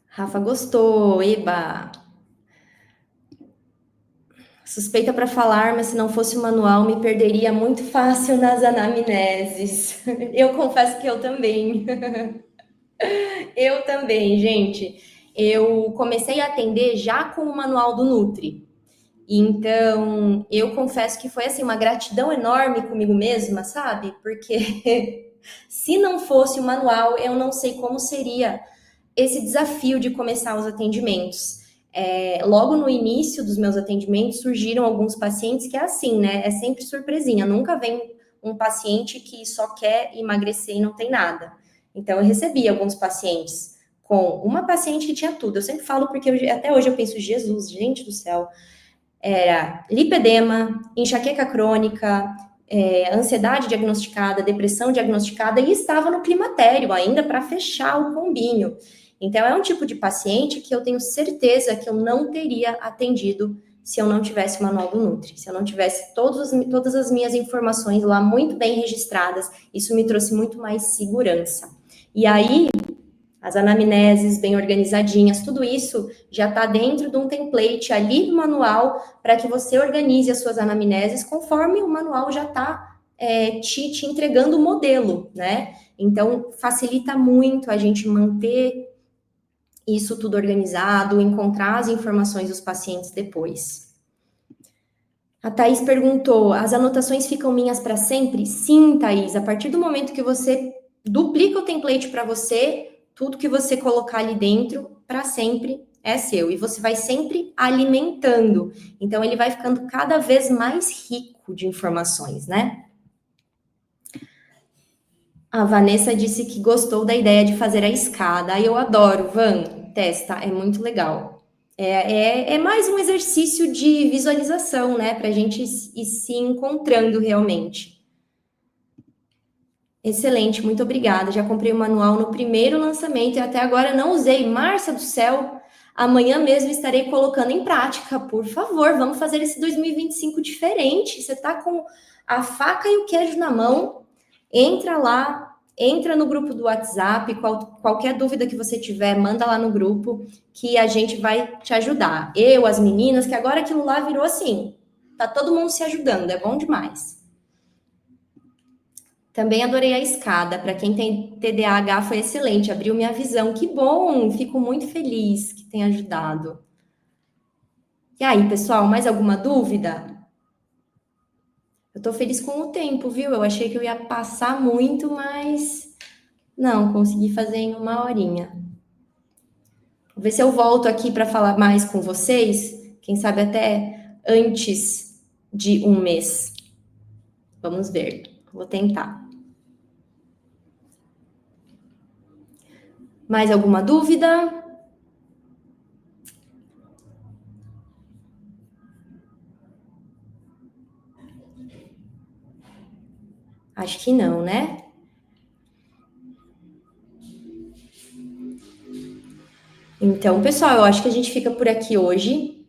Rafa gostou, eba! Suspeita para falar, mas se não fosse o manual, me perderia muito fácil nas anamneses. Eu confesso que eu também. Eu também, gente. eu comecei a atender já com o manual do Nutri. Então, eu confesso que foi assim uma gratidão enorme comigo mesma, sabe? Porque se não fosse o manual, eu não sei como seria esse desafio de começar os atendimentos. Logo no início dos meus atendimentos surgiram alguns pacientes que é assim, né? É sempre surpresinha. Nunca vem um paciente que só quer emagrecer e não tem nada. Então, eu recebi alguns pacientes com uma paciente que tinha tudo. Eu sempre falo porque até hoje eu penso, Jesus, gente do céu. Era lipedema, enxaqueca crônica, ansiedade diagnosticada, depressão diagnosticada e estava no climatério ainda para fechar o combinho. Então, é um tipo de paciente que eu tenho certeza que eu não teria atendido se eu não tivesse o manual do Nutri, se eu não tivesse todas as minhas informações lá muito bem registradas. Isso me trouxe muito mais segurança. E aí, as anamneses bem organizadinhas, tudo isso já está dentro de um template ali do manual para que você organize as suas anamneses conforme o manual já está te entregando o modelo, né? Então, facilita muito a gente manter isso tudo organizado, encontrar as informações dos pacientes depois. A Thaís perguntou, as anotações ficam minhas para sempre? Sim, Thaís, a partir do momento que você duplica o template para você, tudo que você colocar ali dentro, para sempre é seu. E você vai sempre alimentando. Então, ele vai ficando cada vez mais rico de informações, né? A Vanessa disse que gostou da ideia de fazer a escada. Eu adoro, Van, testa, é muito legal. É mais um exercício de visualização, né? Para a gente ir se encontrando realmente. Excelente, muito obrigada. Já comprei o manual no primeiro lançamento e até agora não usei. Márcia do céu, amanhã mesmo estarei colocando em prática. Por favor, vamos fazer esse 2025 diferente. Você está com a faca e o queijo na mão, entra lá, entra no grupo do WhatsApp. Qualquer dúvida que você tiver, manda lá no grupo que a gente vai te ajudar. Eu, as meninas, que agora aquilo lá virou assim. Tá todo mundo se ajudando, é bom demais. Também adorei a escada. Para quem tem TDAH, foi excelente. Abriu minha visão. Que bom! Fico muito feliz que tenha ajudado. E aí, pessoal, mais alguma dúvida? Eu tô feliz com o tempo, viu? Eu achei que eu ia passar muito, mas não, consegui fazer em 1 horinha. Vou ver se eu volto aqui para falar mais com vocês. Quem sabe até antes de 1 mês. Vamos ver. Vou tentar. Mais alguma dúvida? Acho que não, né? Então, pessoal, eu acho que a gente fica por aqui hoje.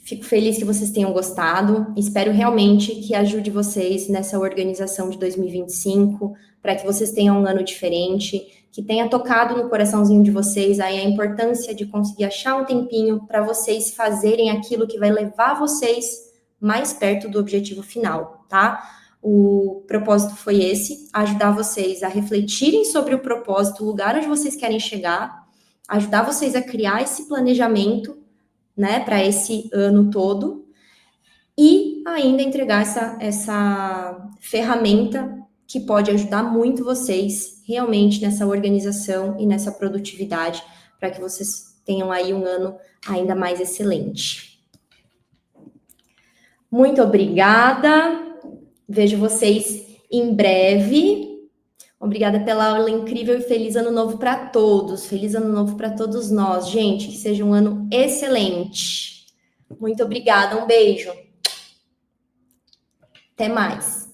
Fico feliz que vocês tenham gostado. Espero realmente que ajude vocês nessa organização de 2025, para que vocês tenham um ano diferente, que tenha tocado no coraçãozinho de vocês aí a importância de conseguir achar um tempinho para vocês fazerem aquilo que vai levar vocês mais perto do objetivo final, tá? O propósito foi esse, ajudar vocês a refletirem sobre o propósito, o lugar onde vocês querem chegar, ajudar vocês a criar esse planejamento, né, para esse ano todo, e ainda entregar essa ferramenta que pode ajudar muito vocês realmente nessa organização e nessa produtividade, para que vocês tenham aí um ano ainda mais excelente. Muito obrigada, vejo vocês em breve. Obrigada pela aula incrível e feliz ano novo para todos. Feliz ano novo para todos nós, gente. Que seja um ano excelente. Muito obrigada, um beijo. Até mais.